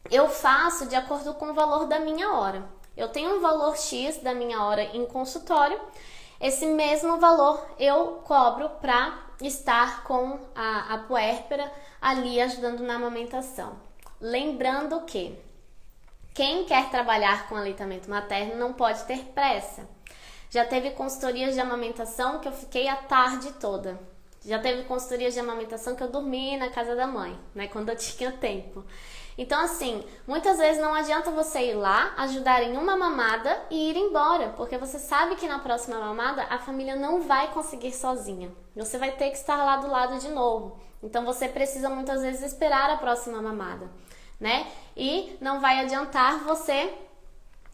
Eu faço de acordo com o valor da minha hora. Eu tenho um valor X da minha hora em consultório, esse mesmo valor eu cobro para estar com a puérpera ali ajudando na amamentação. Lembrando que quem quer trabalhar com aleitamento materno não pode ter pressa. Já teve consultorias de amamentação que eu fiquei a tarde toda. Já teve consultorias de amamentação que eu dormi na casa da mãe, né, quando eu tinha tempo. Então, assim, muitas vezes não adianta você ir lá, ajudar em uma mamada e ir embora, porque você sabe que na próxima mamada a família não vai conseguir sozinha. Você vai ter que estar lá do lado de novo. Então, você precisa muitas vezes esperar a próxima mamada, né? E não vai adiantar você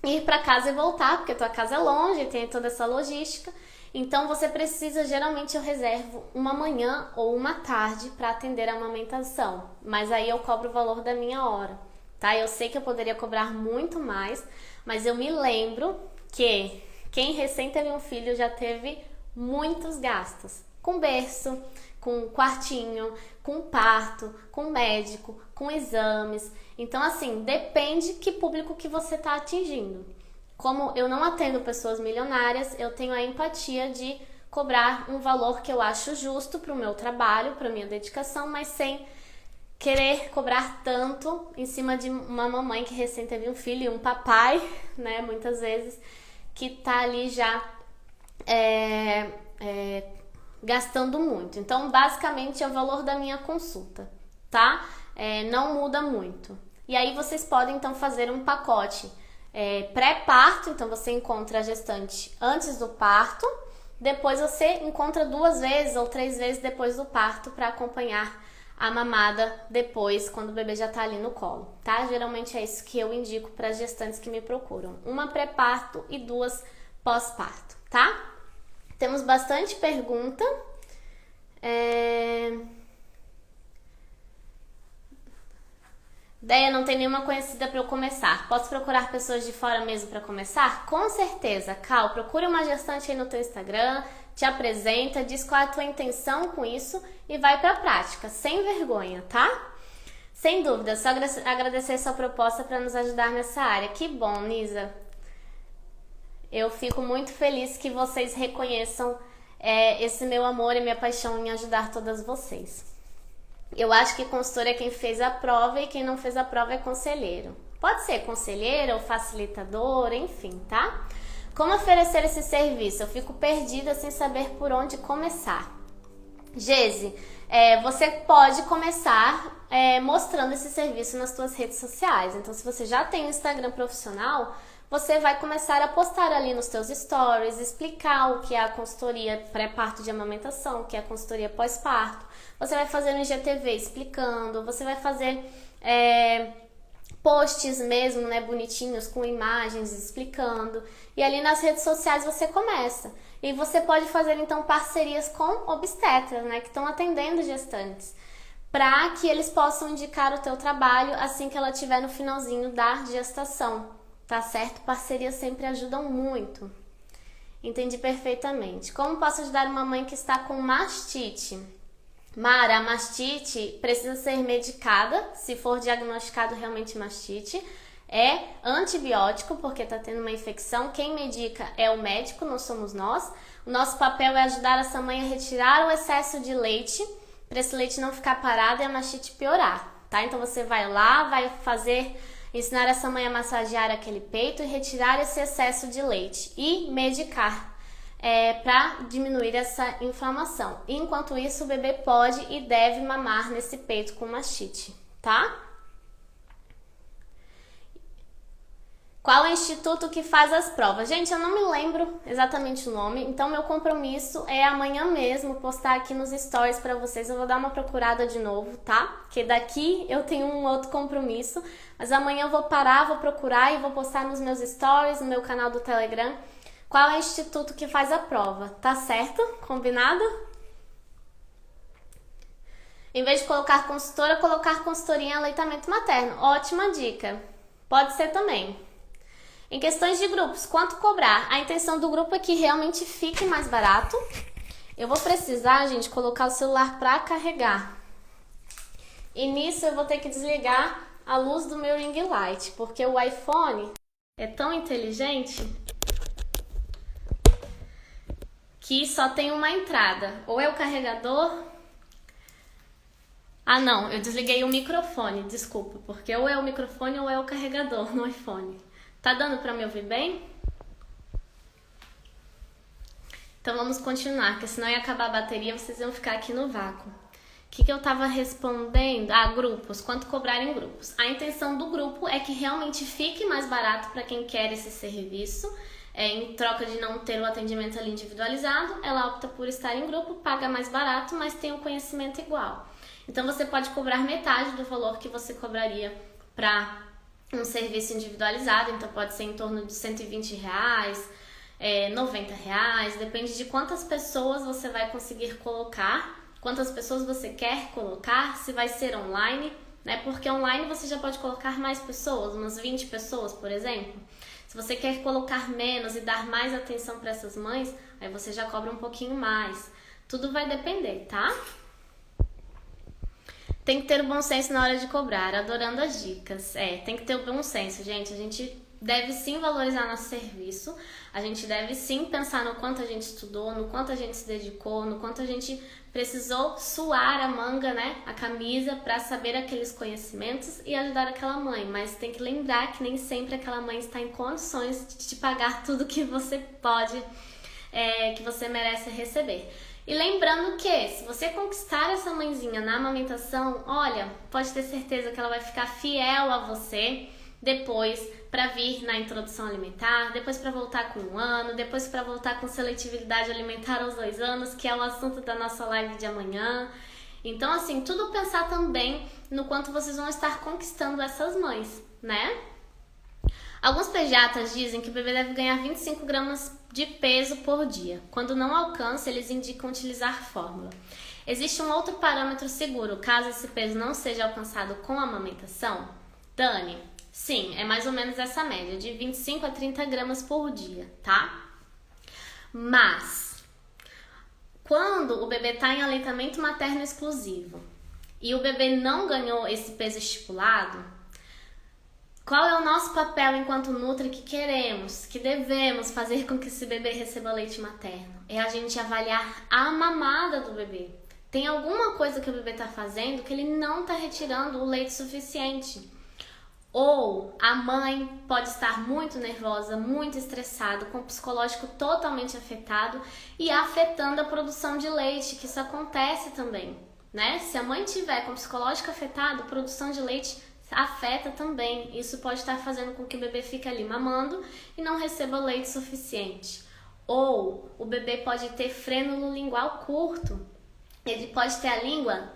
ir para casa e voltar, porque tua casa é longe, tem toda essa logística. Então você precisa, geralmente eu reservo uma manhã ou uma tarde para atender a amamentação, mas aí eu cobro o valor da minha hora, tá? Eu sei que eu poderia cobrar muito mais, mas eu me lembro que quem recém teve um filho já teve muitos gastos, com berço, com quartinho, com parto, com médico, com exames. Então, assim, depende que público que você está atingindo. Como eu não atendo pessoas milionárias, eu tenho a empatia de cobrar um valor que eu acho justo para o meu trabalho, para a minha dedicação, mas sem querer cobrar tanto em cima de uma mamãe que recém teve um filho e um papai, né, muitas vezes, que tá ali já gastando muito. Então, basicamente, é o valor da minha consulta, tá? Não muda muito. E aí vocês podem, então, fazer um pacote pré-parto, então você encontra a gestante antes do parto, depois você encontra 2 vezes ou 3 vezes depois do parto para acompanhar a mamada depois, quando o bebê já tá ali no colo, tá? Geralmente é isso que eu indico para as gestantes que me procuram. 1 pré-parto e 2 pós-parto, tá? Temos bastante pergunta. Ideia, não tem nenhuma conhecida para eu começar. Posso procurar pessoas de fora mesmo para começar? Com certeza, Cal. Procure uma gestante aí no teu Instagram, te apresenta, diz qual é a tua intenção com isso e vai para a prática, sem vergonha, tá? Sem dúvida, só agradecer sua proposta para nos ajudar nessa área. Que bom, Nisa. Eu fico muito feliz que vocês reconheçam esse meu amor e minha paixão em ajudar todas vocês. Eu acho que consultor é quem fez a prova e quem não fez a prova é conselheiro. Pode ser conselheiro ou facilitador, enfim, tá? Como oferecer esse serviço? Eu fico perdida sem saber por onde começar. Geise, você pode começar mostrando esse serviço nas suas redes sociais. Então, se você já tem um Instagram profissional, você vai começar a postar ali nos seus stories, explicar o que é a consultoria pré-parto de amamentação, o que é a consultoria pós-parto. Você vai fazer no IGTV explicando, você vai fazer posts mesmo, né, bonitinhos, com imagens explicando. E ali nas redes sociais você começa. E você pode fazer, então, parcerias com obstetras, né, que estão atendendo gestantes, para que eles possam indicar o teu trabalho assim que ela estiver no finalzinho da gestação. Tá certo? Parcerias sempre ajudam muito. Entendi perfeitamente. Como posso ajudar uma mãe que está com mastite? Mara, a mastite precisa ser medicada, se for diagnosticado realmente mastite. é antibiótico, porque tá tendo uma infecção. Quem medica é o médico, não somos nós. O nosso papel é ajudar essa mãe a retirar o excesso de leite, para esse leite não ficar parado e a mastite piorar, tá? Então você vai lá, vai ensinar essa mãe a massagear aquele peito e retirar esse excesso de leite e medicar para diminuir essa inflamação. Enquanto isso, o bebê pode e deve mamar nesse peito com mastite, tá? Qual é o instituto que faz as provas? Gente, eu não me lembro exatamente o nome, então meu compromisso é amanhã mesmo postar aqui nos stories para vocês. Eu vou dar uma procurada de novo, tá? Porque daqui eu tenho um outro compromisso, mas amanhã eu vou parar, vou procurar e vou postar nos meus stories, no meu canal do Telegram, qual é o instituto que faz a prova, tá certo? Combinado? Em vez de colocar consultora, colocar consultoria em aleitamento materno. Ótima dica. Pode ser também. Em questões de grupos, quanto cobrar? A intenção do grupo é que realmente fique mais barato. Eu vou precisar, gente, colocar o celular para carregar. E nisso eu vou ter que desligar a luz do meu ring light, porque o iPhone é tão inteligente que só tem uma entrada. Ou é o carregador... Ah, não, eu desliguei o microfone, desculpa, porque ou é o microfone ou é o carregador no iPhone. Tá dando pra me ouvir bem? Então vamos continuar, porque senão ia acabar a bateria, vocês iam ficar aqui no vácuo. O que eu tava respondendo? Grupos. Quanto cobrar em grupos? A intenção do grupo é que realmente fique mais barato para quem quer esse serviço. Em troca de não ter o atendimento ali individualizado, ela opta por estar em grupo, paga mais barato, mas tem o conhecimento igual. Então você pode cobrar metade do valor que você cobraria para um serviço individualizado, então pode ser em torno de R$120, R$90, depende de quantas pessoas você vai conseguir colocar, quantas pessoas você quer colocar, se vai ser online, né? Porque online você já pode colocar mais pessoas, umas 20 pessoas, por exemplo. Se você quer colocar menos e dar mais atenção para essas mães, aí você já cobra um pouquinho mais. Tudo vai depender, tá? Tem que ter o bom senso na hora de cobrar, adorando as dicas. Tem que ter o bom senso, gente. A gente deve sim valorizar nosso serviço, a gente deve sim pensar no quanto a gente estudou, no quanto a gente se dedicou, no quanto a gente precisou suar a manga, né, a camisa, para saber aqueles conhecimentos e ajudar aquela mãe. Mas tem que lembrar que nem sempre aquela mãe está em condições de te pagar tudo que você pode, que você merece receber. E lembrando que, se você conquistar essa mãezinha na amamentação, olha, pode ter certeza que ela vai ficar fiel a você depois para vir na introdução alimentar, depois para voltar com 1 ano, depois para voltar com seletividade alimentar aos 2 anos, que é o assunto da nossa live de amanhã. Então, assim, tudo pensar também no quanto vocês vão estar conquistando essas mães, né? Alguns pediatras dizem que o bebê deve ganhar 25 gramas de peso por dia. Quando não alcança, eles indicam utilizar fórmula. Existe um outro parâmetro seguro, caso esse peso não seja alcançado com a amamentação? Dani, sim, é mais ou menos essa média, de 25 a 30 gramas por dia, tá? Mas, quando o bebê está em aleitamento materno exclusivo e o bebê não ganhou esse peso estipulado, qual é o nosso papel enquanto Nutri que queremos, que devemos fazer com que esse bebê receba leite materno? É a gente avaliar a mamada do bebê. Tem alguma coisa que o bebê está fazendo que ele não está retirando o leite suficiente. Ou a mãe pode estar muito nervosa, muito estressada, com o psicológico totalmente afetado e afetando a produção de leite, que isso acontece também, né? Se a mãe tiver com o psicológico afetado, a produção de leite afeta também. Isso pode estar fazendo com que o bebê fique ali mamando e não receba leite suficiente. Ou o bebê pode ter frênulo lingual curto. Ele pode ter a língua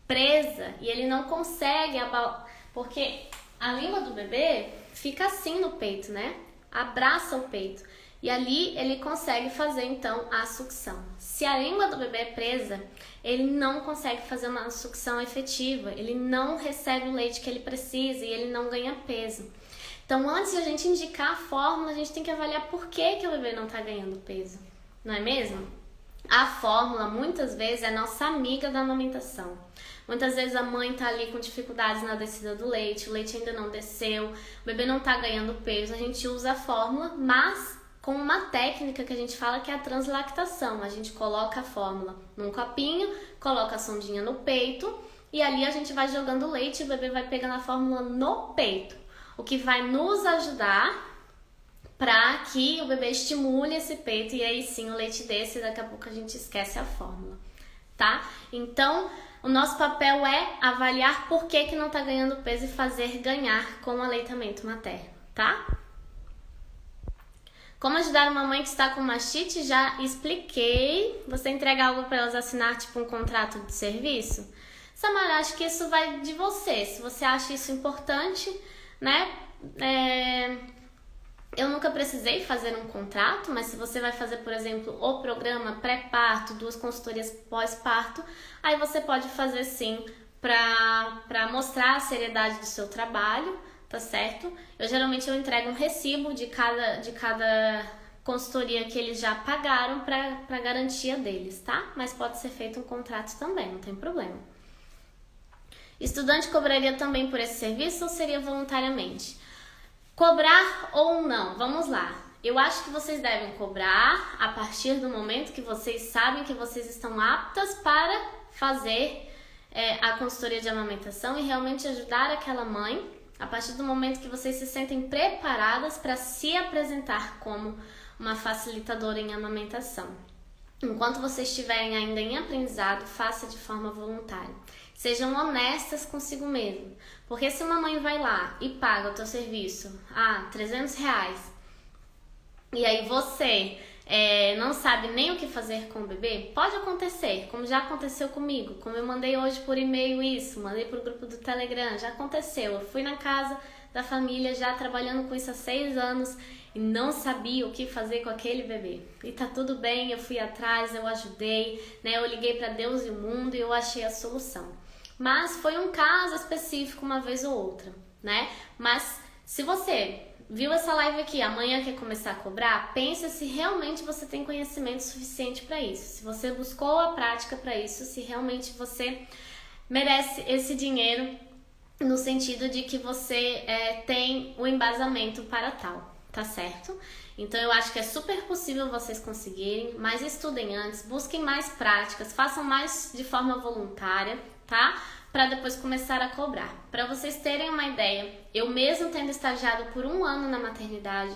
presa e ele não consegue porque a língua do bebê fica assim no peito, né? Abraça o peito. E ali ele consegue fazer então a sucção. Se a língua do bebê é presa, ele não consegue fazer uma sucção efetiva, ele não recebe o leite que ele precisa e ele não ganha peso. Então, antes de a gente indicar a fórmula, a gente tem que avaliar por que o bebê não está ganhando peso, não é mesmo? A fórmula, muitas vezes, é nossa amiga da amamentação. Muitas vezes a mãe tá ali com dificuldades na descida do leite, o leite ainda não desceu, o bebê não tá ganhando peso, a gente usa a fórmula, mas com uma técnica que a gente fala que é a translactação. A gente coloca a fórmula num copinho, coloca a sondinha no peito e ali a gente vai jogando o leite e o bebê vai pegando a fórmula no peito, o que vai nos ajudar para que o bebê estimule esse peito e aí sim o leite desce e daqui a pouco a gente esquece a fórmula, tá? Então, o nosso papel é avaliar por que não tá ganhando peso e fazer ganhar com o aleitamento materno, tá? Como ajudar uma mãe que está com mastite, já expliquei. Você entrega algo para elas assinar, tipo um contrato de serviço? Samara, acho que isso vai de você. Se você acha isso importante, né? Eu nunca precisei fazer um contrato, mas se você vai fazer, por exemplo, o programa pré-parto, 2 consultorias pós-parto, aí você pode fazer sim para mostrar a seriedade do seu trabalho, tá certo? Eu entrego um recibo de cada consultoria que eles já pagaram para garantia deles, tá? Mas pode ser feito um contrato também, não tem problema. Estudante cobraria também por esse serviço ou seria voluntariamente? Cobrar ou não? Vamos lá. Eu acho que vocês devem cobrar a partir do momento que vocês sabem que vocês estão aptas para fazer a consultoria de amamentação e realmente ajudar aquela mãe, a partir do momento que vocês se sentem preparadas para se apresentar como uma facilitadora em amamentação. Enquanto vocês estiverem ainda em aprendizado, faça de forma voluntária. Sejam honestas consigo mesmo. Porque se uma mãe vai lá e paga o teu serviço, R$300, e aí você não sabe nem o que fazer com o bebê, pode acontecer, como já aconteceu comigo, como eu mandei hoje por e-mail isso, mandei pro grupo do Telegram, já aconteceu. Eu fui na casa da família já trabalhando com isso há 6 anos e não sabia o que fazer com aquele bebê. E tá tudo bem, eu fui atrás, eu ajudei, né? Eu liguei para Deus e o mundo e eu achei a solução. Mas foi um caso específico uma vez ou outra, né? Mas se você viu essa live aqui, amanhã quer começar a cobrar, pensa se realmente você tem conhecimento suficiente para isso. Se você buscou a prática para isso, se realmente você merece esse dinheiro no sentido de que você tem o embasamento para tal, tá certo? Então eu acho que é super possível vocês conseguirem, mas estudem antes, busquem mais práticas, façam mais de forma voluntária, tá? Para depois começar a cobrar. Para vocês terem uma ideia, eu mesmo tendo estagiado por 1 ano na maternidade,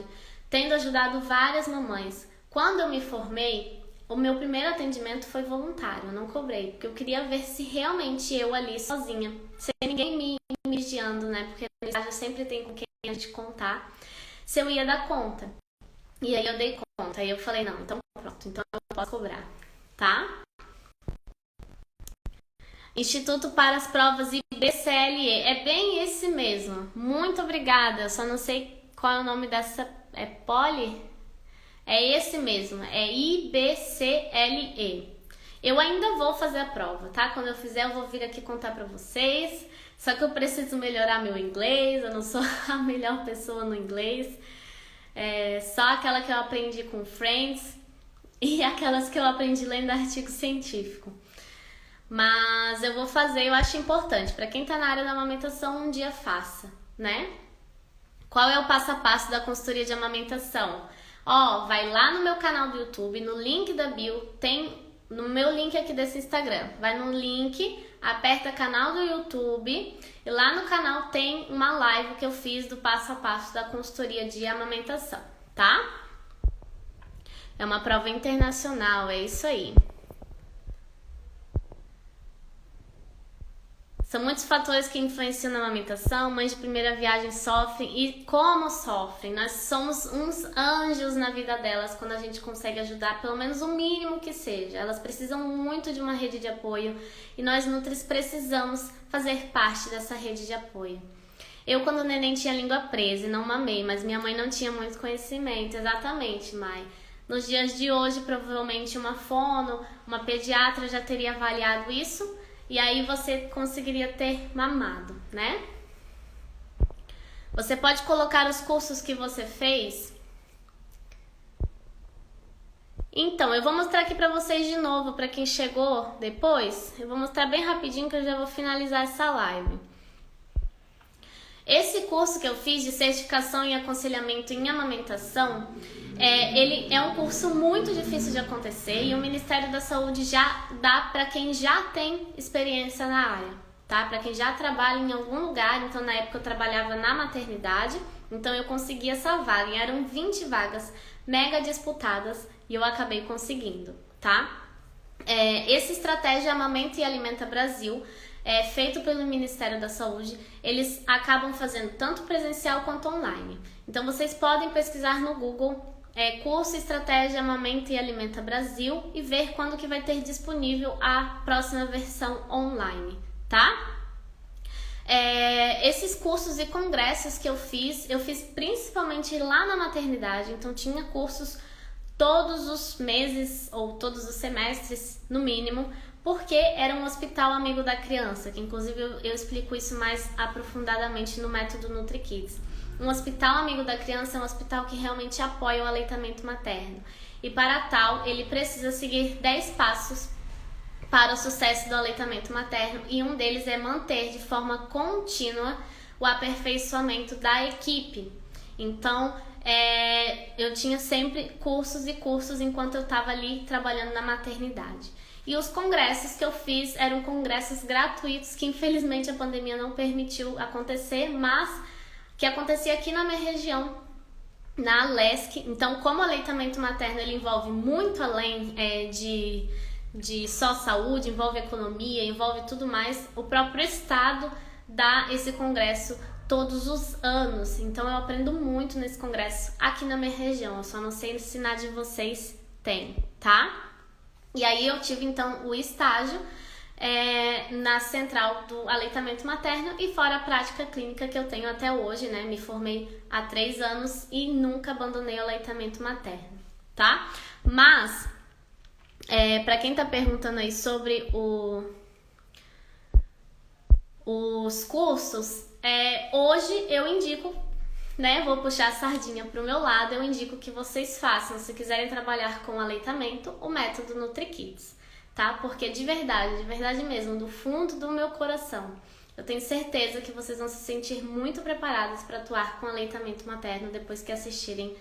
tendo ajudado várias mamães, quando eu me formei, o meu primeiro atendimento foi voluntário, eu não cobrei, porque eu queria ver se realmente eu ali sozinha, sem ninguém me vigiando, né? Porque no estágio sempre tem com quem a gente contar, se eu ia dar conta. E aí eu dei conta, aí eu falei, não, então pronto, então eu posso cobrar, tá? Instituto para as Provas IBCLE, é bem esse mesmo. Muito obrigada, eu só não sei qual é o nome dessa, é Poli? É esse mesmo, é IBCLE. Eu ainda vou fazer a prova, tá? Quando eu fizer eu vou vir aqui contar pra vocês, só que eu preciso melhorar meu inglês, eu não sou a melhor pessoa no inglês, só aquela que eu aprendi com Friends e aquelas que eu aprendi lendo artigo científico. Mas eu vou fazer, eu acho importante. Para quem tá na área da amamentação, um dia faça, né? Qual é o passo a passo da consultoria de amamentação? Vai lá no meu canal do YouTube, no link da bio, tem no meu link aqui desse Instagram. Vai no link, aperta canal do YouTube e lá no canal tem uma live que eu fiz do passo a passo da consultoria de amamentação, tá? É uma prova internacional, é isso aí. São muitos fatores que influenciam na amamentação, mães de primeira viagem sofrem e como sofrem. Nós somos uns anjos na vida delas quando a gente consegue ajudar, pelo menos o mínimo que seja. Elas precisam muito de uma rede de apoio e nós nutris precisamos fazer parte dessa rede de apoio. Eu, quando o neném tinha língua presa e não mamei, mas minha mãe não tinha muito conhecimento. Exatamente, Mai. Nos dias de hoje, provavelmente uma fono, uma pediatra já teria avaliado isso. E aí você conseguiria ter mamado, né? Você pode colocar os cursos que você fez. Então, eu vou mostrar aqui pra vocês de novo, pra quem chegou depois. Eu vou mostrar bem rapidinho que eu já vou finalizar essa live. Esse curso que eu fiz de certificação em aconselhamento em amamentação, ele é um curso muito difícil de acontecer e o Ministério da Saúde já dá para quem já tem experiência na área, tá? Para quem já trabalha em algum lugar. Então, na época eu trabalhava na maternidade, então eu consegui essa vaga. E eram 20 vagas mega disputadas e eu acabei conseguindo, tá? Essa estratégia Amamenta e Alimenta Brasil feito pelo Ministério da Saúde, eles acabam fazendo tanto presencial quanto online. Então vocês podem pesquisar no Google curso Estratégia Amamenta e Alimenta Brasil e ver quando que vai ter disponível a próxima versão online, tá? Esses cursos e congressos que eu fiz principalmente lá na maternidade, então tinha cursos todos os meses ou todos os semestres, no mínimo, porque era um hospital amigo da criança, que inclusive eu explico isso mais aprofundadamente no método NutriKids. Um hospital amigo da criança é um hospital que realmente apoia o aleitamento materno. E para tal, ele precisa seguir 10 passos para o sucesso do aleitamento materno, e um deles é manter de forma contínua o aperfeiçoamento da equipe. Então, eu tinha sempre cursos e cursos enquanto eu estava ali trabalhando na maternidade. E os congressos que eu fiz eram congressos gratuitos, que infelizmente a pandemia não permitiu acontecer, mas que acontecia aqui na minha região, na Alesc. Então, como o aleitamento materno ele envolve muito além de só saúde, envolve economia, envolve tudo mais, o próprio estado dá esse congresso todos os anos. Então eu aprendo muito nesse congresso aqui na minha região. Eu só não sei se na de vocês tem, tá? E aí eu tive então o estágio na central do aleitamento materno e fora a prática clínica que eu tenho até hoje, né? Me formei há 3 anos e nunca abandonei o aleitamento materno, tá? Mas, pra quem tá perguntando aí sobre os cursos, hoje eu indico, né? Vou puxar a sardinha pro meu lado, eu indico que vocês façam, se quiserem trabalhar com aleitamento, o método NutriKids, tá? Porque de verdade mesmo, do fundo do meu coração, eu tenho certeza que vocês vão se sentir muito preparados para atuar com aleitamento materno depois que assistirem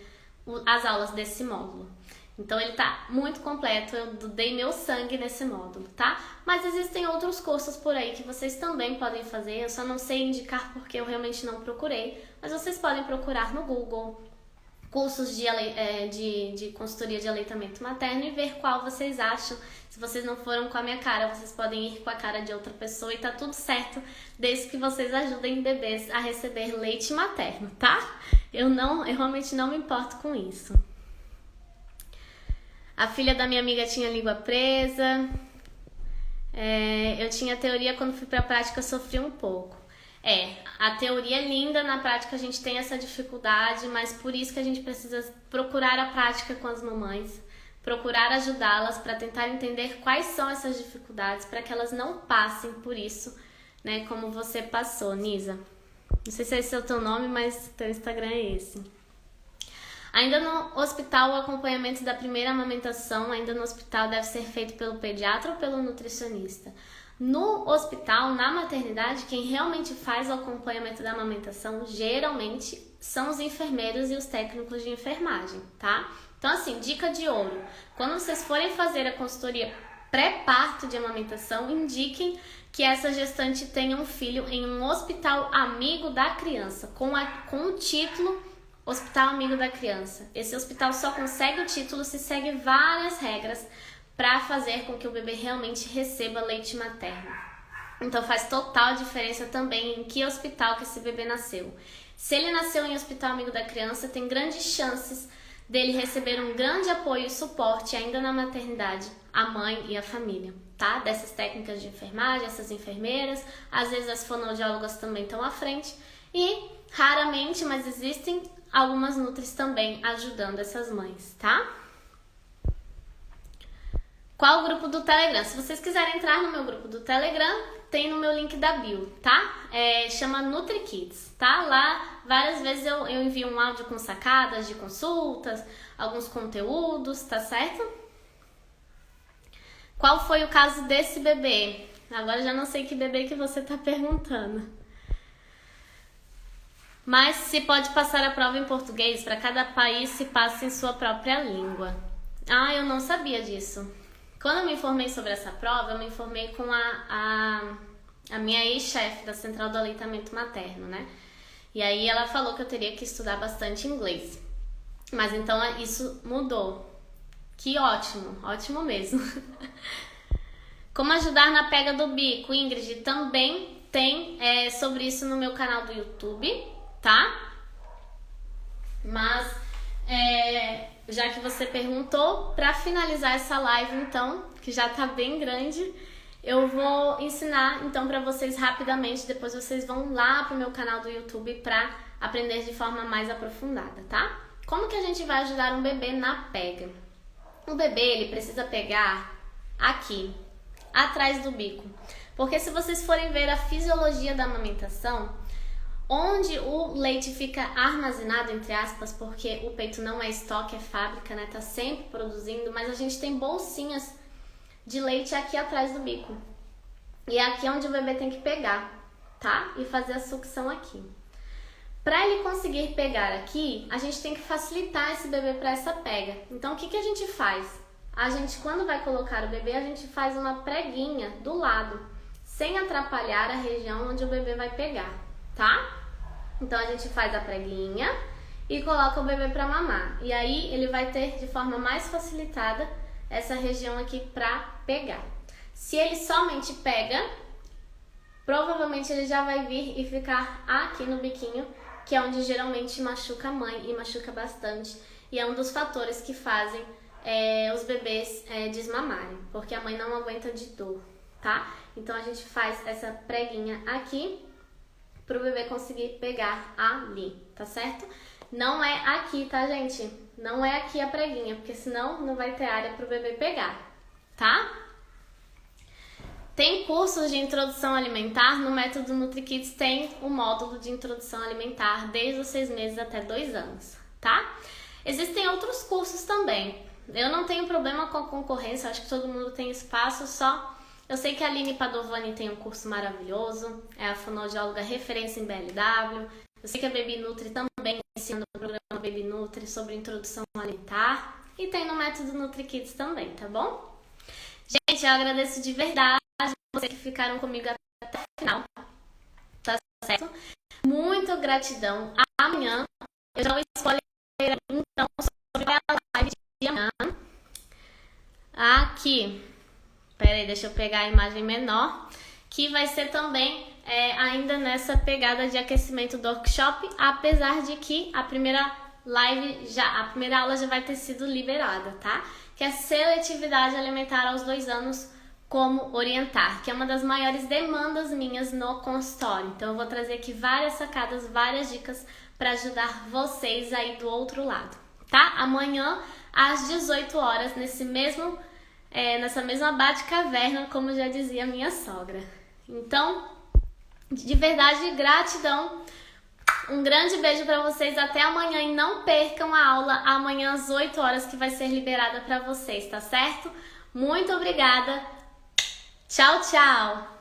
as aulas desse módulo. Então ele tá muito completo, eu dei meu sangue nesse módulo, tá? Mas existem outros cursos por aí que vocês também podem fazer, eu só não sei indicar porque eu realmente não procurei, mas vocês podem procurar no Google cursos de consultoria de aleitamento materno e ver qual vocês acham. Se vocês não foram com a minha cara, vocês podem ir com a cara de outra pessoa e tá tudo certo, desde que vocês ajudem bebês a receber leite materno, tá? Eu realmente não me importo com isso. A filha da minha amiga tinha língua presa. Eu tinha teoria, quando fui pra prática sofri um pouco. A teoria é linda, na prática a gente tem essa dificuldade, mas por isso que a gente precisa procurar a prática com as mamães, procurar ajudá-las para tentar entender quais são essas dificuldades, para que elas não passem por isso, né, como você passou, Nisa. Não sei se esse é o teu nome, mas teu Instagram é esse. Ainda no hospital, o acompanhamento da primeira amamentação, ainda no hospital, deve ser feito pelo pediatra ou pelo nutricionista. No hospital, na maternidade, quem realmente faz o acompanhamento da amamentação, geralmente, são os enfermeiros e os técnicos de enfermagem, tá? Então, assim, dica de ouro. Quando vocês forem fazer a consultoria pré-parto de amamentação, indiquem que essa gestante tenha um filho em um hospital amigo da criança, com o título Hospital Amigo da Criança. Esse hospital só consegue o título se segue várias regras para fazer com que o bebê realmente receba leite materno. Então faz total diferença também em que hospital que esse bebê nasceu. Se ele nasceu em Hospital Amigo da Criança, tem grandes chances dele receber um grande apoio e suporte ainda na maternidade, a mãe e a família, tá? Dessas técnicas de enfermagem, essas enfermeiras, às vezes as fonoaudiólogas também estão à frente e raramente, mas existem algumas nutris também ajudando essas mães, tá? Qual o grupo do Telegram? Se vocês quiserem entrar no meu grupo do Telegram, tem no meu link da bio, tá? Chama NutriKids, tá? Lá, várias vezes eu envio um áudio com sacadas de consultas, alguns conteúdos, tá certo? Qual foi o caso desse bebê? Agora eu já não sei que bebê que você tá perguntando. Mas se pode passar a prova em português, para cada país se passa em sua própria língua. Ah, eu não sabia disso. Quando eu me informei sobre essa prova, eu me informei com a minha ex-chefe da Central do Aleitamento Materno, né? E aí ela falou que eu teria que estudar bastante inglês. Mas então isso mudou. Que ótimo, ótimo mesmo. Como ajudar na pega do bico, Ingrid, também tem sobre isso no meu canal do YouTube, tá? Mas, já que você perguntou, para finalizar essa live, então, que já tá bem grande, eu vou ensinar, então, para vocês rapidamente, depois vocês vão lá pro meu canal do YouTube para aprender de forma mais aprofundada, tá? Como que a gente vai ajudar um bebê na pega? O bebê, ele precisa pegar aqui, atrás do bico. Porque se vocês forem ver a fisiologia da amamentação, onde o leite fica armazenado, entre aspas, porque o peito não é estoque, é fábrica, né? Tá sempre produzindo, mas a gente tem bolsinhas de leite aqui atrás do bico. E é aqui onde o bebê tem que pegar, tá? E fazer a sucção aqui. Para ele conseguir pegar aqui, a gente tem que facilitar esse bebê para essa pega. Então, o que a gente faz? A gente, quando vai colocar o bebê, a gente faz uma preguinha do lado, sem atrapalhar a região onde o bebê vai pegar, tá? Então, a gente faz a preguinha e coloca o bebê para mamar. E aí, ele vai ter, de forma mais facilitada, essa região aqui para pegar. Se ele somente pega, provavelmente ele já vai vir e ficar aqui no biquinho, que é onde geralmente machuca a mãe e machuca bastante. E é um dos fatores que fazem os bebês desmamarem, porque a mãe não aguenta de dor, tá? Então a gente faz essa preguinha aqui pro bebê conseguir pegar ali, tá certo? Não é aqui, tá, gente? Não é aqui a preguinha, porque senão não vai ter área pro bebê pegar, tá? Tem cursos de introdução alimentar, no Método NutriKids tem o módulo de introdução alimentar desde os 6 meses até 2 anos, tá? Existem outros cursos também. Eu não tenho problema com a concorrência, acho que todo mundo tem espaço, só... Eu sei que a Aline Padovani tem um curso maravilhoso, é a fonoaudióloga referência em BLW. Eu sei que a Baby Nutri também ensina o programa Baby Nutri sobre introdução alimentar. E tem no Método NutriKids também, tá bom? Gente, eu agradeço de verdade vocês que ficaram comigo até o final, tá certo? Muito gratidão. Amanhã eu já vou escolher então sobre a live de amanhã. Aqui, peraí, deixa eu pegar a imagem menor, que vai ser também ainda nessa pegada de aquecimento do workshop, apesar de que a primeira aula já vai ter sido liberada, tá? Que é seletividade alimentar aos 2 anos, como orientar, que é uma das maiores demandas minhas no consultório. Então eu vou trazer aqui várias sacadas, várias dicas para ajudar vocês aí do outro lado, tá? Amanhã às 18 horas, nessa mesma bate-caverna, como já dizia minha sogra. Então, de verdade, gratidão. Um grande beijo para vocês, até amanhã e não percam a aula amanhã às 8 horas que vai ser liberada para vocês, tá certo? Muito obrigada. Tchau, tchau!